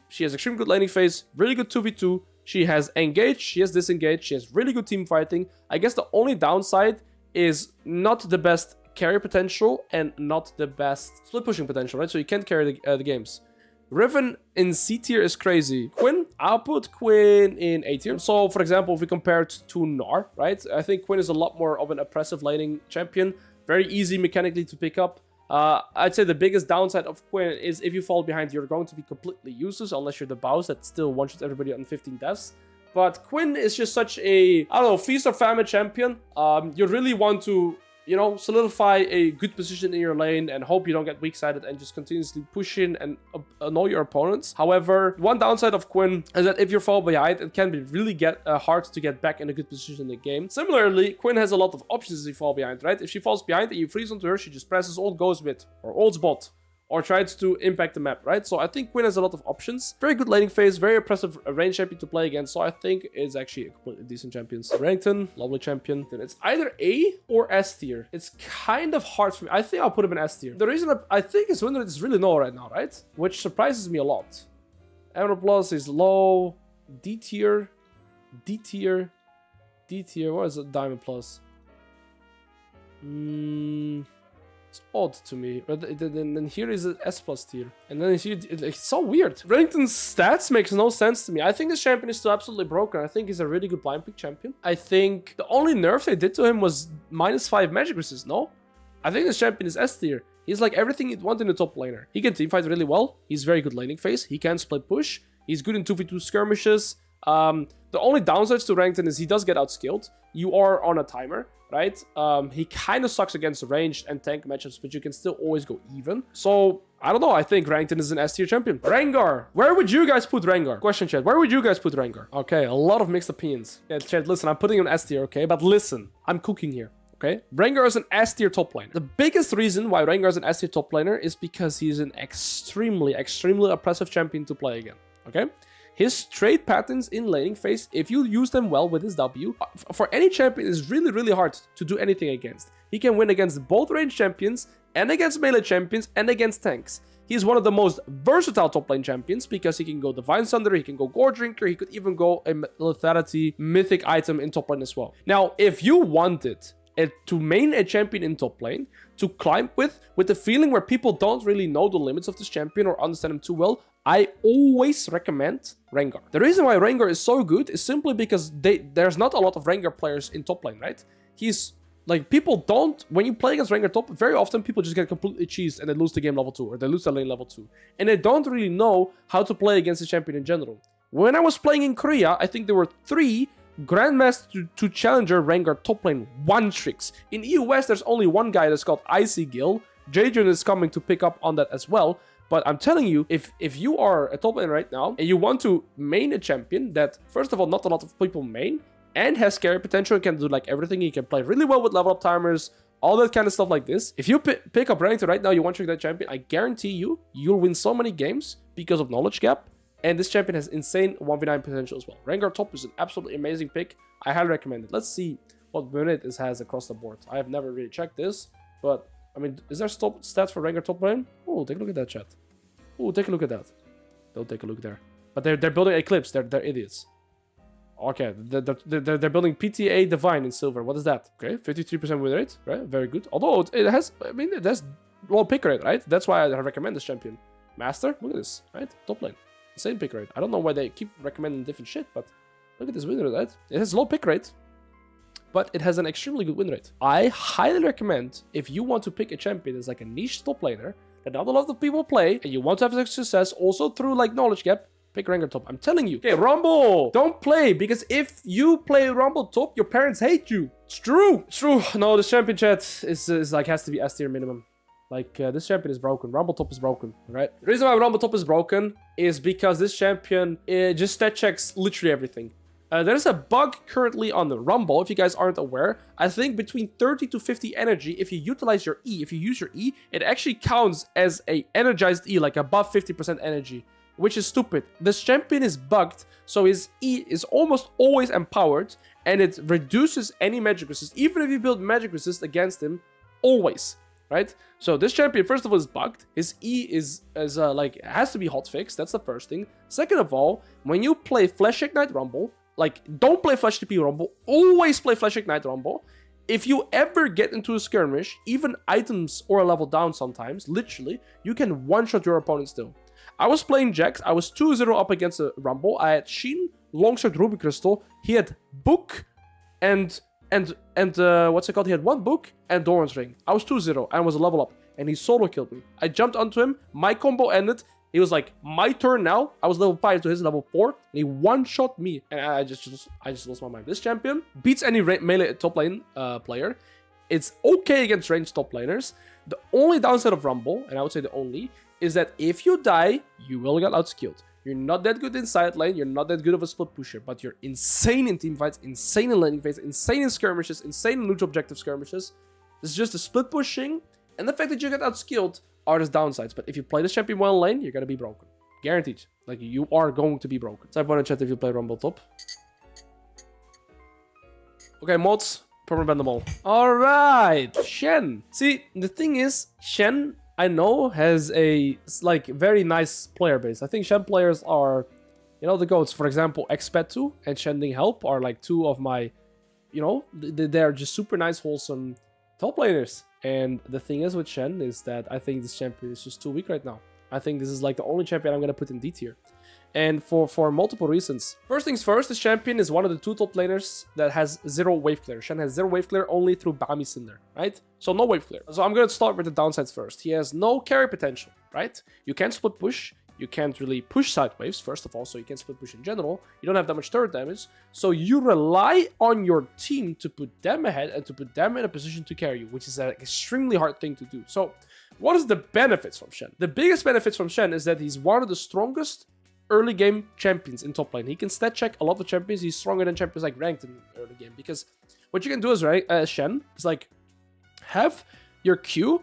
She has extremely good laning phase, really good 2v2. She has engage, she has disengage, she has really good team fighting. I guess the only downside is not the best carry potential and not the best split pushing potential, right? So you can't carry the games. Riven in C tier is crazy. Quinn, I'll put Quinn in A tier. So for example, if we compare it to Gnar, right? I think Quinn is a lot more of an oppressive laning champion. Very easy mechanically to pick up. I'd say the biggest downside of Quinn is if you fall behind, you're going to be completely useless unless you're the Bows that still one-shots everybody on 15 deaths. But Quinn is just such a, I don't know, feast or famine champion. You really want to you know, solidify a good position in your lane and hope you don't get weak-sided and just continuously push in and annoy your opponents. However, one downside of Gwen is that if you fall behind, it can be really hard to get back in a good position in the game. Similarly, Gwen has a lot of options if you fall behind, right? If she falls behind and you freeze onto her, she just presses ult, goes mid, or ults bot, or tries to impact the map, right? So I think Gwen has a lot of options. Very good laning phase, very impressive range champion to play against. So I think it's actually a completely decent champion. Renekton, lovely champion. Then it's either A or S tier. It's kind of hard for me. I think I'll put him in S tier. The reason I think his win rate is really low right now, right? Which surprises me a lot. Emerald Plus is low. D tier. D tier. D tier. What is it? Diamond Plus. It's odd to me, but then here is an S plus tier, and then here it's so weird. Renekton's stats makes no sense to me. I think this champion is still absolutely broken. I think he's a really good blind pick champion. I think the only nerf they did to him was -5 magic resist. No, I think this champion is S tier. He's like everything you'd want in a top laner. He can teamfight really well. He's very good laning phase. He can split push. He's good in 2v2 skirmishes. The only downsides to Renekton is he does get outskilled. You are on a timer, right? He kind of sucks against ranged and tank matchups, but you can still always go even. So, I don't know. I think Renekton is an S tier champion. Rengar. Where would you guys put Rengar? Question, chat. Where would you guys put Rengar? Okay, a lot of mixed opinions. Yeah, chat, listen, I'm putting him in S tier, okay? But listen, I'm cooking here. Okay, Rengar is an S tier top laner. The biggest reason why Rengar is an S tier top laner is because he's an extremely oppressive champion to play again. Okay, his trade patterns in laning phase, if you use them well with his W, for any champion is really hard to do anything against. He can win against both range champions and against melee champions and against tanks. He's one of the most versatile top lane champions because he can go Divine Sunder, he can go Gore Drinker, he could even go a lethality mythic item in top lane as well. Now, if you wanted to main a champion in top lane, to climb with the feeling where people don't really know the limits of this champion or understand him too well, I always recommend Rengar. The reason why Rengar is so good is simply because there's not a lot of Rengar players in top lane, right? He's like, people don't, when you play against Rengar top, very often people just get completely cheesed and they lose the game level 2 or they lose the lane level 2. And they don't really know how to play against the champion in general. When I was playing in Korea, I think there were 3 Grandmaster to Challenger Rengar top lane 1 tricks. In EU West, there's only one guy that's called Icy Gil. Jayce is coming to pick up on that as well. But I'm telling you, if you are a top lane right now and you want to main a champion that, first of all, not a lot of people main and has carry potential and can do like everything, he can play really well with level up timers, all that kind of stuff like this. If you pick up Renekton right now, you want to trick that champion, I guarantee you'll win so many games because of knowledge gap. And this champion has insane 1v9 potential as well. Rengar top is an absolutely amazing pick. I highly recommend it. Let's see what win it has across the board. I have never really checked this, but I mean, is there stats for Rengar top lane? Oh, take a look at that, chat. Oh, take a look at that. Don't take a look there. But they're building Eclipse. They're idiots. Okay, they're building PTA Divine in silver. What is that? Okay, 53% win rate, right? Very good. Although it has, I mean, it has low pick rate, right? That's why I recommend this champion. Master, look at this, right? Top lane. Same pick rate. I don't know why they keep recommending different shit, but look at this win rate, right? It has low pick rate, but it has an extremely good win rate. I highly recommend, if you want to pick a champion that's like a niche top laner that not a lot of people play, and you want to have success also through like knowledge gap, pick Rengar top. I'm telling you. Okay, Rumble! Don't play, because if you play Rumble top, your parents hate you. It's true. It's true. No, this champion chat is like, has to be S tier minimum. Like, this champion is broken. Rumble top is broken, right? The reason why Rumble top is broken is because this champion just stat checks literally everything. There's a bug currently on the Rumble, if you guys aren't aware. I think between 30 to 50 energy, if you utilize your E, if you use your E, it actually counts as a energized E, like above 50% energy, which is stupid. This champion is bugged, so his E is almost always empowered, and it reduces any magic resist, even if you build magic resist against him, always. Right? So this champion, first of all, is bugged. His E is like, it has to be hotfixed. That's the first thing. Second of all, when you play Flash Ignite Rumble, like, don't play Flash TP Rumble. Always play Flash Ignite Rumble. If you ever get into a skirmish, even items or a level down sometimes, literally, you can one-shot your opponent still. I was playing Jax. I was 2-0 up against a Rumble. I had Sheen, Longsword, Ruby Crystal. He had Book and what's it called? He had 1 book and Doran's Ring. I was 2-0 and was a level up, and he solo killed me. I jumped onto him. My combo ended. He was like, my turn now. I was level 5 to his level 4, and he one-shot me, and I just lost my mind. This champion beats any melee top lane player. It's okay against ranged top laners. The only downside of Rumble, and I would say the only, is that if you die, you will get outskilled. You're not that good in side lane, you're not that good of a split pusher, but you're insane in team fights, insane in laning phase, insane in skirmishes, insane in neutral objective skirmishes. It's just the split pushing and the fact that you get outskilled are the downsides. But if you play this champion well in lane, you're gonna be broken. Guaranteed. Like, you are going to be broken. Type 1 in chat if you play Rumble top. Okay, mods. Permanent ban them all. Alright, Shen. See, the thing is, Shen, I know, has a, like, very nice player base. I think Shen players are, you know, the GOATs. For example, Xpetu and Shending Help are, like, two of my, you know, they're just super nice, wholesome top laners. And the thing is with Shen is that I think this champion is just too weak right now. I think this is, like, the only champion I'm going to put in D tier. And for multiple reasons. First things first, this champion is one of the two top laners that has 0 wave clear. Shen has 0 wave clear only through Bami Cinder, right? So no wave clear. So I'm going to start with the downsides first. He has no carry potential, right? You can't split push. You can't really push side waves, first of all, so you can't split push in general. You don't have that much turret damage. So you rely on your team to put them ahead and to put them in a position to carry you, which is an extremely hard thing to do. So what is the benefits from Shen? The biggest benefits from Shen is that he's one of the strongest early game champions in top lane. He can stat check a lot of champions. He's stronger than champions like ranked in early game, because what you can do is, right, Shen is like have your Q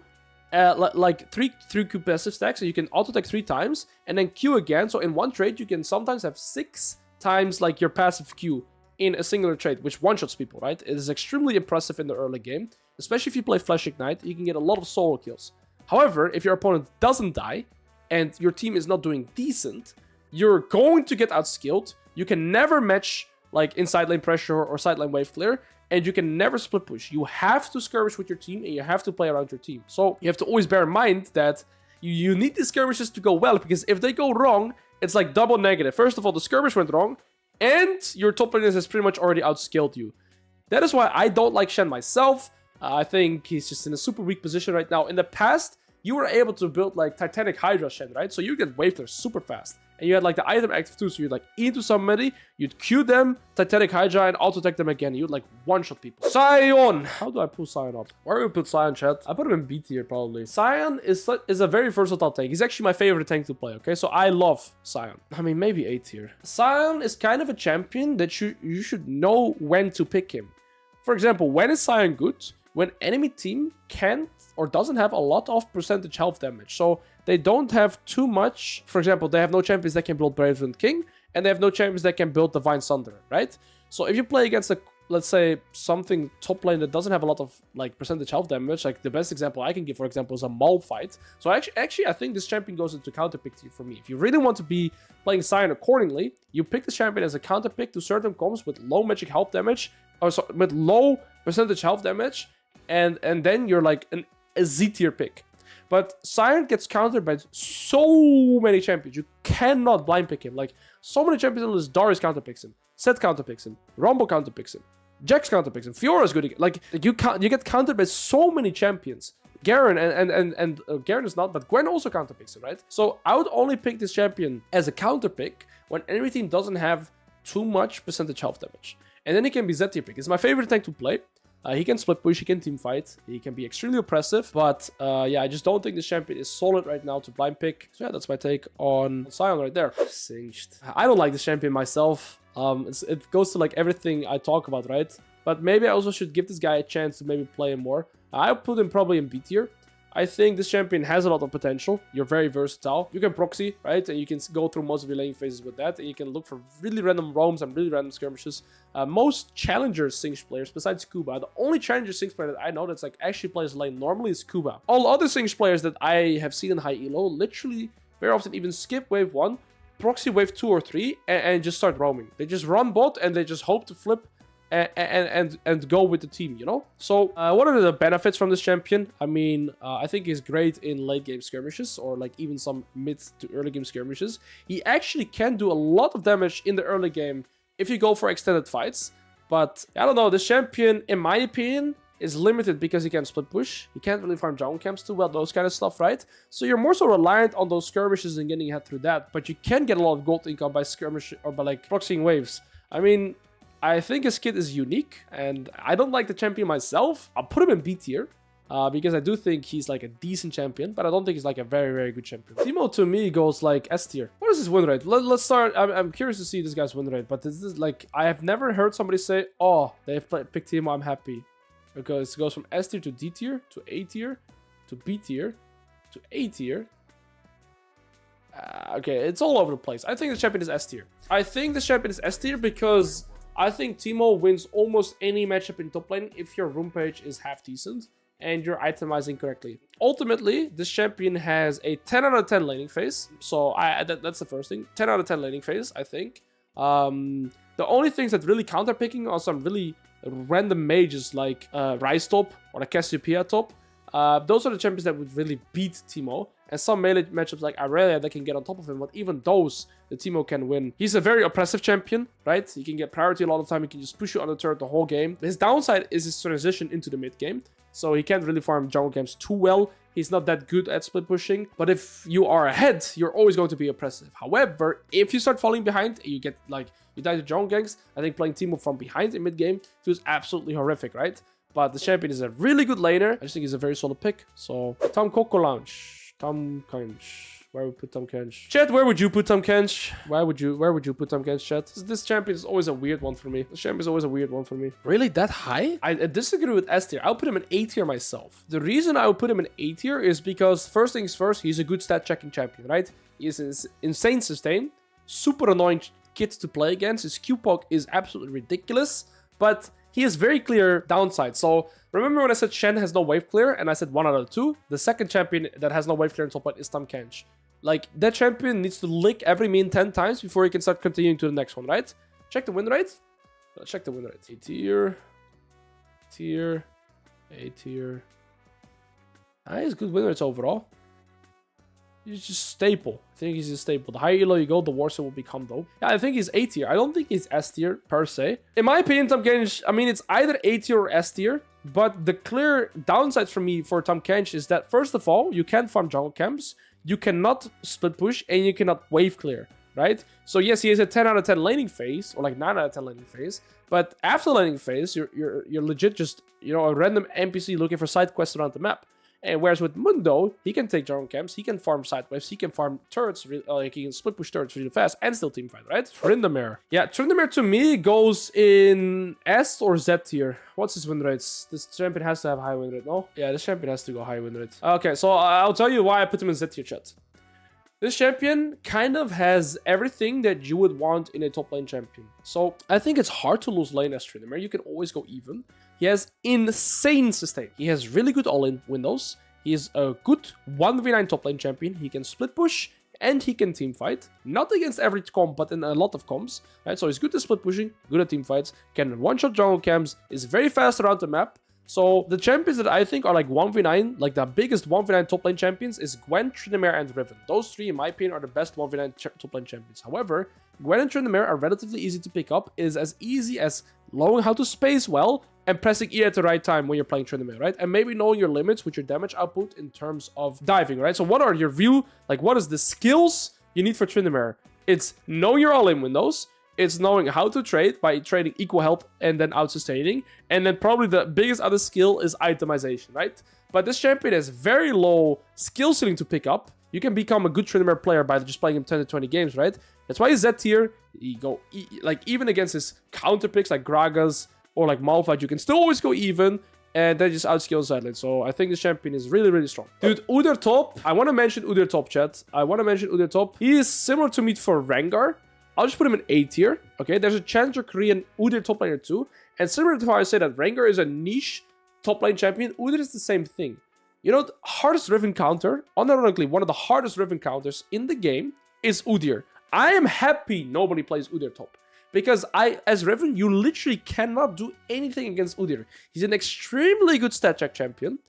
like three Q passive stacks, so you can auto attack 3 times and then Q again. So in one trade you can sometimes have 6 times like your passive Q in a singular trade, which one-shots people, right? It is extremely impressive in the early game, especially if you play Flash Ignite. You can get a lot of solo kills. However, if your opponent doesn't die and your team is not doing decent, you're going to get outskilled. You can never match like inside lane pressure or side lane wave clear, and you can never split push. You have to skirmish with your team and you have to play around your team. So you have to always bear in mind that you need the skirmishes to go well, because if they go wrong, it's like double negative. First of all, the skirmish went wrong and your top laner has pretty much already outskilled you. That is why I don't like Shen myself. I think he's just in a super weak position right now. In the past, you were able to build like Titanic Hydra Shen, right? So you get wave clear super fast. And you had like the item active too, so you'd like into somebody, you'd Q them, Titanic Hydra, and auto attack them again. You'd like one-shot people. Sion! How do I pull Sion up? Where do we put Sion, chat? I put him in B tier probably. Sion is a very versatile tank. He's actually my favorite tank to play, okay? So I love Sion. I mean, maybe A tier. Sion is kind of a champion that you should know when to pick him. For example, when is Sion good? When enemy team can't or doesn't have a lot of percentage health damage. So they don't have too much. For example, they have no champions that can build Brazen King, and they have no champions that can build Divine Sunder, right? So if you play against a, let's say, something top lane that doesn't have a lot of like percentage health damage, like the best example I can give, for example, is a Malphite. So actually, I think this champion goes into counter pick tier for me. If you really want to be playing Sion accordingly, you pick this champion as a counter pick to certain comps with low magic health damage, or so, with low percentage health damage, and then you're like a Z tier pick. But Sion gets countered by so many champions. You cannot blind pick him. Like, so many champions on this. Darius counterpicks him. Sett counterpicks him. Rumble counterpicks him. Jax counterpicks him. Fiora is good again. Like, you get countered by so many champions. Garen and Garen is not, but Gwen also counterpicks him, right? So I would only pick this champion as a counter pick when enemy team doesn't have too much percentage health damage. And then he can be Z tier pick. It's my favorite tank to play. He can split push, he can team fight, he can be extremely oppressive, but yeah, I just don't think this champion is solid right now to blind pick. So yeah, that's my take on Sion right there. Singed. I don't like this champion myself. It goes to like everything I talk about, right? But maybe I also should give this guy a chance to maybe play him more. I'll put him probably in B tier. I think this champion has a lot of potential. You're very versatile. You can proxy, right? And you can go through most of your lane phases with that. And you can look for really random roams and really random skirmishes. Most challenger Singed players, besides Kuba, the only challenger Singed player that I know that's like actually plays lane normally is Kuba. All other Singed players that I have seen in high elo literally very often even skip wave 1, proxy wave 2 or 3, and just start roaming. They just run bot and they just hope to flip and go with the team, you know? So what are the benefits from this champion? I mean, I think he's great in late game skirmishes, or like even some mid to early game skirmishes. He actually can do a lot of damage in the early game if you go for extended fights. But I don't know, this champion, in my opinion, is limited because he can split push. He can't really farm jungle camps too well, those kind of stuff, right? So you're more so reliant on those skirmishes and getting ahead through that. But you can get a lot of gold income by skirmish or by like proxying waves. I mean, I think his kit is unique, and I don't like the champion myself. I'll put him in B tier. Because I do think he's like a decent champion, but I don't think he's like a very, very good champion. Teemo to me goes like S tier. What is his win rate? Let's start. I'm curious to see this guy's win rate, but this is like, I have never heard somebody say, oh, they've picked Teemo, I'm happy. Because it goes from S tier to D tier, to A tier, to B tier, to A tier. Okay, it's all over the place. I think the champion is S tier. I think the champion is S tier because I think Teemo wins almost any matchup in top lane if your room page is half decent and you're itemizing correctly. Ultimately, this champion has a 10 out of 10 laning phase. So that's the first thing. 10 out of 10 laning phase, I think. The only things that really counter picking are some really random mages like Ryze top or the Cassiopeia top. Those are the champions that would really beat Teemo. And some melee matchups like Irelia that can get on top of him, but even those, the Teemo can win. He's a very oppressive champion, right? He can get priority a lot of the time. He can just push you on the turret the whole game. His downside is his transition into the mid game. So he can't really farm jungle camps too well. He's not that good at split pushing. But if you are ahead, you're always going to be oppressive. However, if you start falling behind and you get like, you die to jungle ganks, I think playing Teemo from behind in mid game feels absolutely horrific, right? But the champion is a really good laner. I just think he's a very solid pick. So, Tahm Kench. Where would we put Tahm Kench? Chat, where would you put Tahm Kench? Where would you put Tahm Kench, chat? This champion is always a weird one for me. This champion is always a weird one for me. Really? That high? I disagree with S tier. I'll put him in A tier myself. The reason I would put him in A tier is because, first things first, he's a good stat checking champion, right? He is insane sustain. Super annoying kit to play against. His Q-Poke is absolutely ridiculous. But he has very clear downside. So remember when I said Shen has no wave clear and I said 1 out of 2? The second champion that has no wave clear in top lane is Tahm Kench. Like, that champion needs to lick every min 10 times before he can start continuing to the next one, right? Check the win rate. Check the win rate. A tier. Tier. A tier. He's good win rates overall. He's just staple. I think he's a staple. The higher elo you go, the worse it will become, though. Yeah, I think he's A tier. I don't think he's S tier, per se. In my opinion, Tahm Kench, I mean, it's either A tier or S tier. But the clear downside for me for Tahm Kench is that, first of all, you can't farm jungle camps. You cannot split push, and you cannot wave clear, right? So yes, he has a 10 out of 10 laning phase, or like 9 out of 10 laning phase. But after laning phase, you're legit just, you know, a random NPC looking for side quests around the map. And whereas with Mundo, he can take jungle camps, he can farm side waves, he can farm turrets, like he can split push turrets really fast and still teamfight, right? Tryndamere. Yeah, Tryndamere to me goes in S or Z tier. What's his win rates? This champion has to have high win rate, no? Yeah, this champion has to go high win rate. Okay, so I'll tell you why I put him in Z tier, chat. This champion kind of has everything that you would want in a top lane champion. So I think it's hard to lose lane as Tryndamere. You can always go even. He has insane sustain. He has really good all-in windows. He is a good 1v9 top lane champion. He can split push and he can team fight. Not against every comp, but in a lot of comps. Right? So he's good at split pushing, good at team fights, can one-shot jungle camps, is very fast around the map. So the champions that I think are like 1v9, like the biggest 1v9 top lane champions is Gwen, Tryndamere, and Riven. Those three, in my opinion, are the best 1v9 top lane champions. However, Gwen and Tryndamere are relatively easy to pick up. It is as easy as knowing how to space well and pressing E at the right time when you're playing Tryndamere, right? And maybe knowing your limits with your damage output in terms of diving, right? So what are your view, like what is the skills you need for Tryndamere? It's knowing your all-in windows. It's knowing how to trade by trading equal health and then out-sustaining. And then probably the biggest other skill is itemization, right? But this champion has very low skill ceiling to pick up. You can become a good Tryndamere player by just playing him 10 to 20 games, right? That's why he's Z tier. You go, like even against his counter picks like Gragas or like Malphite, you can still always go even. And they just outskill sidelane. So I think this champion is really, really strong. Dude, Udyr top. I want to mention Udyr top, chat. I want to mention Udyr top. He is similar to me for Rengar. I'll just put him in A tier. Okay, there's a challenger Korean Udyr top laner too. And similar to how I say that Rengar is a niche top lane champion, Udyr is the same thing. You know, the hardest Riven counter, unironically, one of the hardest Riven counters in the game is Udyr. I am happy nobody plays Udyr top. Because as Riven, you literally cannot do anything against Udyr. He's an extremely good stat check champion.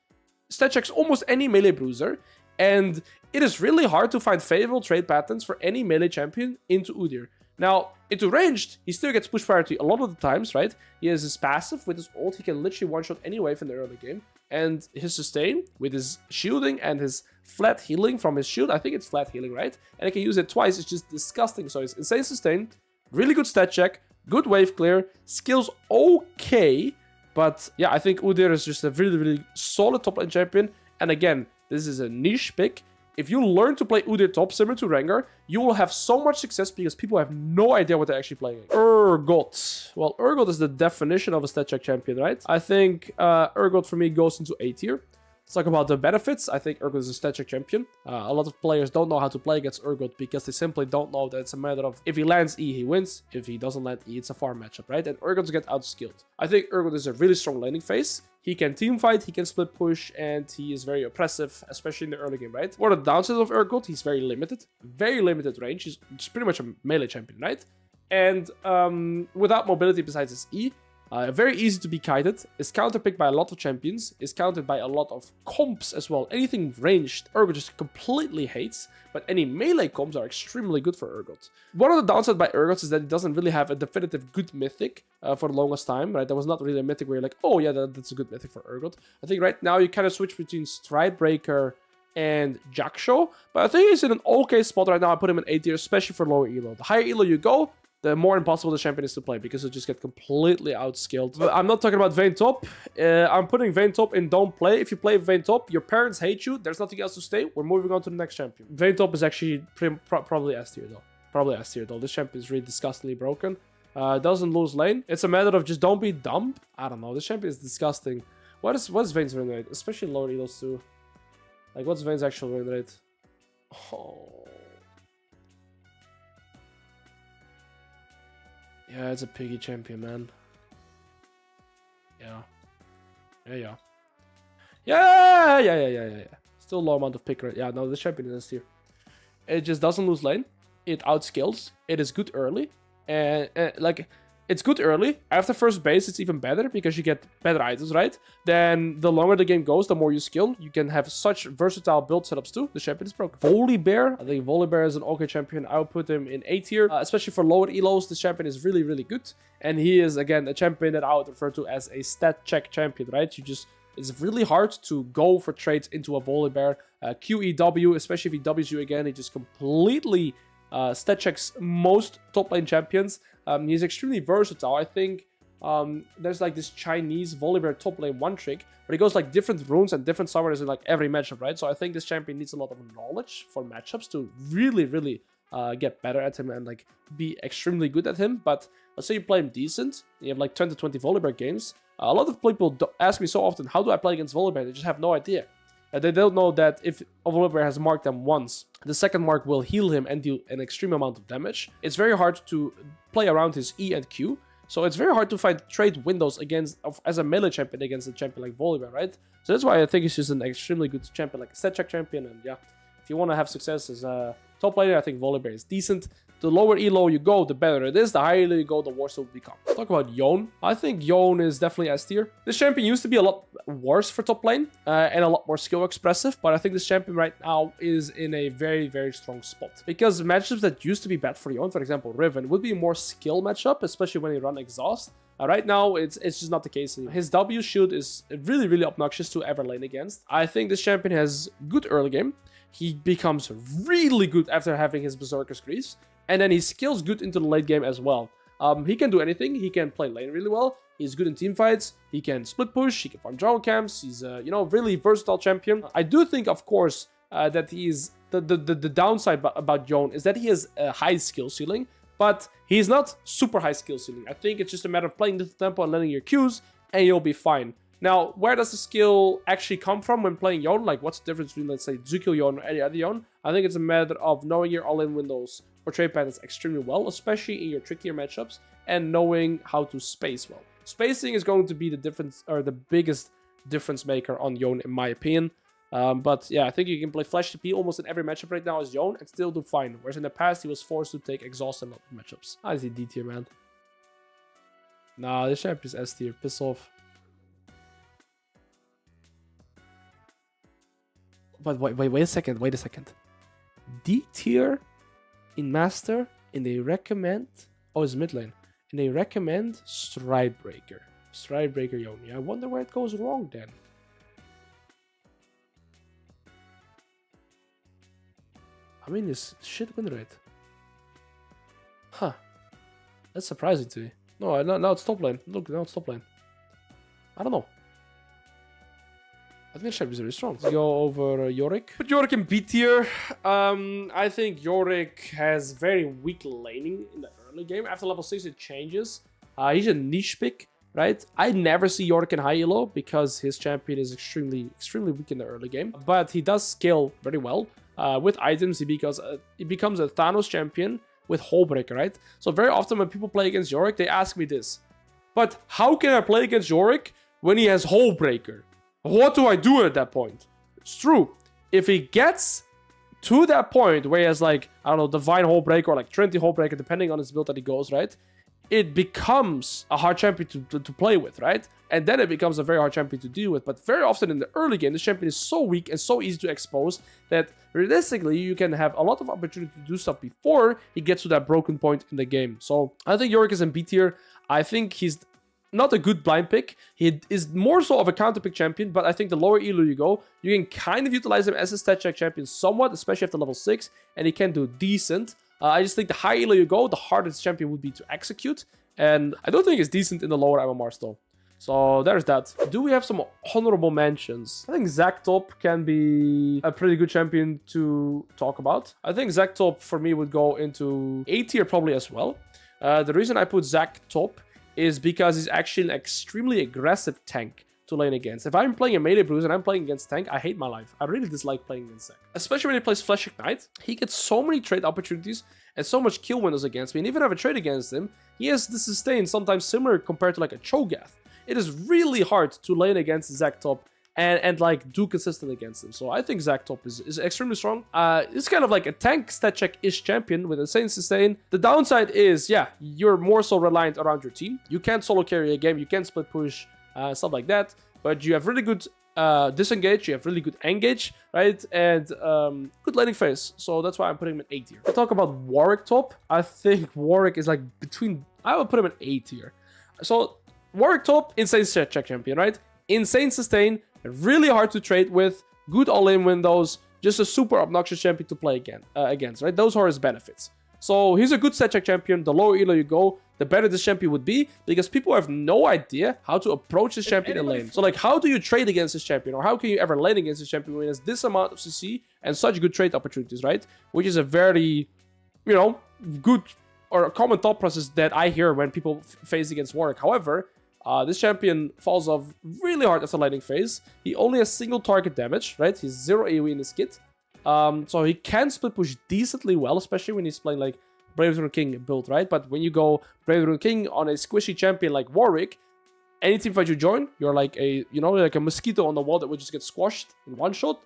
Stat checks almost any melee bruiser. And it is really hard to find favorable trade patterns for any melee champion into Udyr. Now, into ranged, he still gets push priority a lot of the times, right? He has his passive with his ult, he can literally one-shot any wave in the early game. And his sustain with his shielding and his flat healing from his shield, I think it's flat healing, right? And he can use it twice, it's just disgusting. So it's insane sustain, really good stat check, Good wave clear, skills okay, but yeah, I think Udyr is just a really, really solid top lane champion. And again, this is a niche pick. If you learn to play Udyr top similar to Rengar, you will have so much success because people have no idea what they're actually playing. Urgot. Well, Urgot is the definition of a stat check champion, right? I think Urgot for me goes into A tier. Let's talk about the benefits. I think Urgot is a stat check champion. A lot of players don't know how to play against Urgot because they simply don't know that it's a matter of if he lands E, he wins. If he doesn't land E, it's a farm matchup, right? And Urgot's get outskilled. I think Urgot is a really strong laning phase. He can team fight, he can split push, and he is very oppressive, especially in the early game, right? What are the downsides of Urgot? He's very limited range. He's pretty much a melee champion, right? And without mobility besides his E, very easy to be kited, is counterpicked by a lot of champions, is countered by a lot of comps as well. Anything ranged, Urgot just completely hates, but any melee comps are extremely good for Urgot. One of the downsides by Urgot is that it doesn't really have a definitive good mythic for the longest time, right? There was not really a mythic where you're like, oh yeah, that's a good mythic for Urgot. I think right now you kind of switch between Stridebreaker and Jackshaw, but I think he's in an okay spot right now. I put him in A tier, especially for lower elo. The higher elo you go, the more impossible the champion is to play because it just get completely outskilled. But I'm not talking about Vayne top. I'm putting Vayne top in don't play. If you play Vayne top, your parents hate you. There's nothing else to stay. We're moving on to the next champion. Vayne top is actually probably S tier though. Probably S tier though. This champion is really disgustingly broken. Doesn't lose lane. It's a matter of just don't be dumb. I don't know. This champion is disgusting. What's Vayne's win rate? Especially lower elos too. Like what's Vayne's actual win rate? Oh. Yeah, it's a piggy champion, man. Yeah. Yeah. Still low amount of pick rate. Yeah, no, this champion is here. It just doesn't lose lane. It outskills. It is good early. And like, it's good early. After first base, it's even better because you get better items, right? Then the longer the game goes, the more you skill. You can have such versatile build setups too. The champion is broken. Volibear. I think Volibear is an okay champion. I would put him in A tier. Especially for lower elos, this champion is really, really good. And he is, again, a champion that I would refer to as a stat check champion, right? It's really hard to go for trades into a Volibear. QEW, especially if he Ws you again, he just completely stat checks most top lane champions. He's extremely versatile. I think there's like this Chinese Volibear top lane one trick, but he goes like different runes and different summoners in like every matchup, right? So I think this champion needs a lot of knowledge for matchups to really, really get better at him and like be extremely good at him. But let's say you play him decent, you have like 10 to 20 Volibear games. A lot of people ask me so often, how do I play against Volibear? They just have no idea. They don't know that if a Volibear has marked them once, the second mark will heal him and deal an extreme amount of damage. It's very hard to play around his E and Q, so it's very hard to find trade windows as a melee champion against a champion like Volibear, right? So that's why I think he's just an extremely good champion, like a stat check champion. And yeah, if you want to have success as a top laner, I think Volibear is decent. The lower elo you go, the better it is. The higher elo you go, the worse it will become. Let's talk about Yone. I think Yone is definitely S tier. This champion used to be a lot worse for top lane and a lot more skill expressive, but I think this champion right now is in a very, very strong spot. Because matchups that used to be bad for Yone, for example, Riven, would be a more skill matchup, especially when you run Exhaust. Right now, it's just not the case. His W shield is really, really obnoxious to ever lane against. I think this champion has good early game. He becomes really good after having his Berserker's Grease. And then he skills good into the late game as well. He can do anything. He can play lane really well. He's good in team fights. He can split push. He can farm jungle camps. He's a, really versatile champion. I do think, of course, that he's the downside about Yone is that he has a high skill ceiling, but he's not super high skill ceiling. I think it's just a matter of playing the tempo and learning your Qs, and you'll be fine. Now, where does the skill actually come from when playing Yone? Like, what's the difference between, let's say, Zukil Yone or any other Yone? I think it's a matter of knowing your all-in windows or trade patterns extremely well, especially in your trickier matchups, and knowing how to space well. Spacing is going to be the difference, or the biggest difference maker on Yone, in my opinion. But yeah, I think you can play Flash TP almost in every matchup right now as Yone and still do fine. Whereas in the past, he was forced to take Exhaust in a lot of matchups. I see D tier, man. Nah, this champ is S tier. Piss off. But wait a second. D tier in Master, and they recommend... Oh, it's mid lane. And they recommend Stridebreaker. Stridebreaker Yone. I wonder where it goes wrong then. I mean, this shit win rate. Huh. That's surprising to me. No, now it's top lane. Look, now it's top lane. I don't know. I think the champion is really strong. Let's go over Yorick. Put Yorick in B tier. I think Yorick has very weak laning in the early game. After level 6, it changes. He's a niche pick, right? I never see Yorick in high elo because his champion is extremely weak in the early game. But he does scale very well. With items, he becomes a Thanos champion with Hullbreaker, right? So very often when people play against Yorick, they ask me this. But how can I play against Yorick when he has Hullbreaker? What do I do at that point? It's true. If he gets to that point where he has like, I don't know, Divine Hullbreaker or like Trinity Hullbreaker, depending on his build that he goes, right? It becomes a hard champion to play with, right? And then it becomes a very hard champion to deal with. But very often in the early game, this champion is so weak and so easy to expose that realistically, you can have a lot of opportunity to do stuff before he gets to that broken point in the game. So I think Yorick is in B tier. I think he's not a good blind pick. He is more so of a counter pick champion, but I think the lower elo you go, you can kind of utilize him as a stat check champion somewhat, especially after level 6, and he can do decent. I just think the higher elo you go, the harder this champion would be to execute, and I don't think it's decent in the lower MMRs though. So there's that. Do we have some honorable mentions? I think Zaktop can be a pretty good champion to talk about. I think Zaktop for me would go into A tier probably as well. The reason I put Zaktop is because he's actually an extremely aggressive tank to lane against. If I'm playing a melee bruiser and I'm playing against tank, I hate my life. I really dislike playing against tank. Especially when he plays Flash Ignite, he gets so many trade opportunities and so much kill windows against me. And even if I have a trade against him, he has the sustain sometimes similar compared to like a Cho'gath. It is really hard to lane against Zaktop and like do consistent against him. So I think Zaktop is extremely strong. It's kind of like a tank stat check-ish champion with insane sustain. The downside is, yeah, you're more so reliant around your team. You can't solo carry a game, you can split push, stuff like that. But you have really good disengage, you have really good engage, right? And good laning phase. So that's why I'm putting him in A tier. I talk about Warwick top. I think Warwick is like between, I would put him in A tier. So Warwick top, insane stat check champion, right? Insane sustain, really hard to trade with, good all-in windows, just a super obnoxious champion to play against, right? Those are his benefits. So he's a good stat check champion. The lower elo you go, the better this champion would be, because people have no idea how to approach this champion in lane. So like, how do you trade against this champion, or how can you ever lane against this champion when he has this amount of CC and such good trade opportunities, right? Which is a very, you know, good or a common thought process that I hear when people face against Warwick. However, this champion falls off really hard after laning phase. He only has single target damage, right? He's 0 AoE in his kit. So he can split push decently well, especially when he's playing like Brave Rune King build, right? But when you go Brave Rune King on a squishy champion like Warwick, any team fight you join, you're like a, you know, like a mosquito on the wall that would just get squashed in one shot.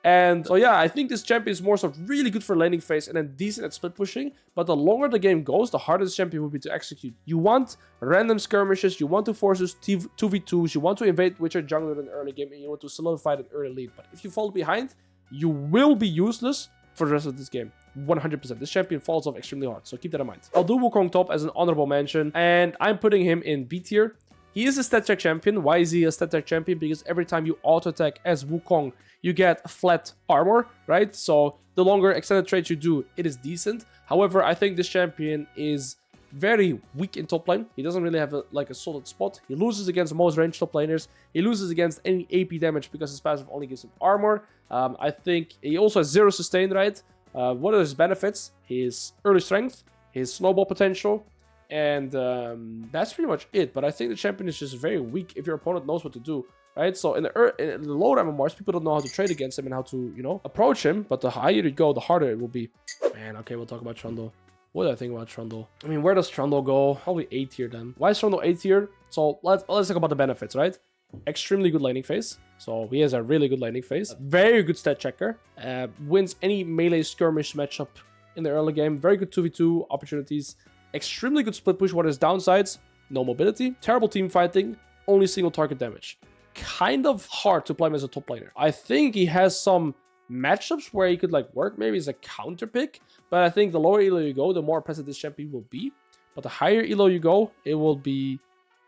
And so yeah, I think this champion is more so really good for laning phase and then decent at split pushing. But the longer the game goes, the harder this champion will be to execute. You want random skirmishes, you want to force us 2v2s, you want to invade with your jungler in the early game, and you want to solidify an early lead. But if you fall behind, you will be useless for the rest of this game. 100%. This champion falls off extremely hard, so keep that in mind. I'll do Wukong top as an honorable mention, and I'm putting him in B tier. He is a stat check champion. Why is he a stat check champion? Because every time you auto attack as Wukong, you get flat armor, right? So the longer extended trades you do, it is decent. However, I think this champion is very weak in top lane. He doesn't really have a solid spot. He loses against most ranged top laners. He loses against any AP damage because his passive only gives him armor. I think he also has 0 sustain, right? What are his benefits? His early strength, his snowball potential, and that's pretty much it. But I think the champion is just very weak if your opponent knows what to do, right? So in the lower MMRs, people don't know how to trade against him and how to, you know, approach him. But the higher you go, the harder it will be. Man, okay, we'll talk about Trundle. What do I think about Trundle? I mean, where does Trundle go? Probably A tier then. Why is Trundle A tier? So let's talk about the benefits, right? Extremely good laning phase. So he has a really good laning phase. Very good stat checker. Wins any melee skirmish matchup in the early game. Very good 2v2 opportunities. Extremely good split push. What are his downsides? No mobility. Terrible team fighting. Only single target damage. Kind of hard to play him as a top laner. I think he has some matchups where he could like work maybe as a counter pick, but I think the lower elo you go, the more impressive this champion will be. But the higher elo you go, it will be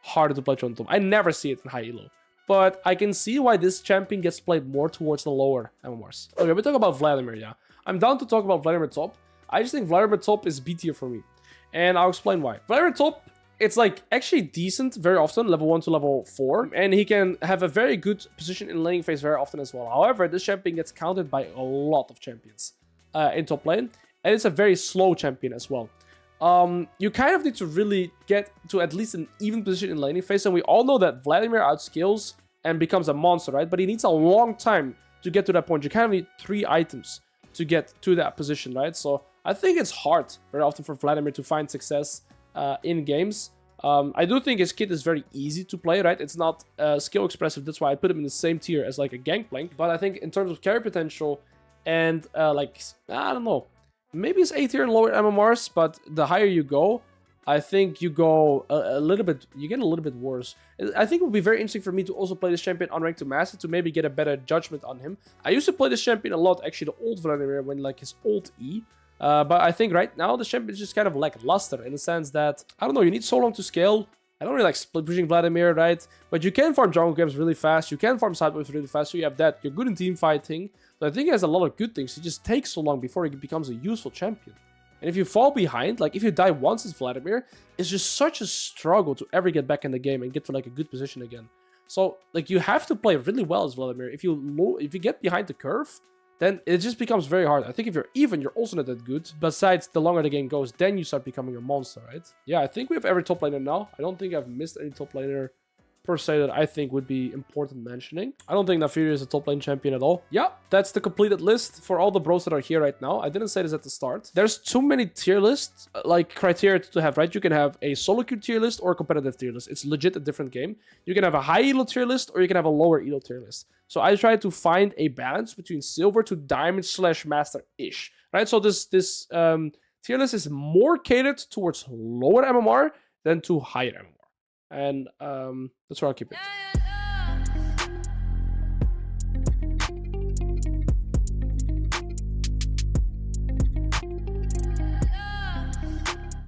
harder to play Trundle. I never see it in high elo, but I can see why this champion gets played more towards the lower MMRs. Okay, we talk about Vladimir. Yeah, I'm down to talk about Vladimir top. I just think Vladimir top is B tier for me. And I'll explain why. Vladimir top, it's like actually decent very often, level 1 to level 4. And he can have a very good position in laning phase very often as well. However, this champion gets countered by a lot of champions in top lane. And it's a very slow champion as well. You kind of need to really get to at least an even position in laning phase. And we all know that Vladimir outscales and becomes a monster, right? But he needs a long time to get to that point. You kind of need 3 items to get to that position, right? So I think it's hard very often for Vladimir to find success in games. I do think his kit is very easy to play, right? It's not skill expressive. That's why I put him in the same tier as like a Gangplank. But I think in terms of carry potential and like, I don't know, maybe it's A tier and lower MMRs, but the higher you go, I think you go a little bit, you get a little bit worse. I think it would be very interesting for me to also play this champion on Ranked to Master to maybe get a better judgment on him. I used to play this champion a lot, actually, the old Vladimir, when like his old E. But I think right now the champion is just kind of lackluster in the sense that, I don't know, you need so long to scale. I don't really like split pushing Vladimir, right? But you can farm jungle games really fast. You can farm side waves really fast. So you have that. You're good in team fighting. So I think he has a lot of good things. It just takes so long before he becomes a useful champion. And if you fall behind, like if you die once as Vladimir, it's just such a struggle to ever get back in the game and get to like a good position again. So like you have to play really well as Vladimir. If you get behind the curve, then it just becomes very hard. I think if you're even, you're also not that good. Besides, the longer the game goes, then you start becoming a monster, right? Yeah, I think we have every top laner now. I don't think I've missed any top laner per se that I think would be important mentioning. I don't think that Fiora is a top lane champion at all. Yeah, that's the completed list for all the bros that are here right now. I didn't say this at the start. There's too many tier lists, like criteria to have, right? You can have a solo queue tier list or a competitive tier list. It's legit a different game. You can have a high elo tier list or you can have a lower elo tier list. So I try to find a balance between silver to diamond / master-ish, right? So this tier list is more catered towards lower MMR than to higher MMR. And that's where I'll keep it.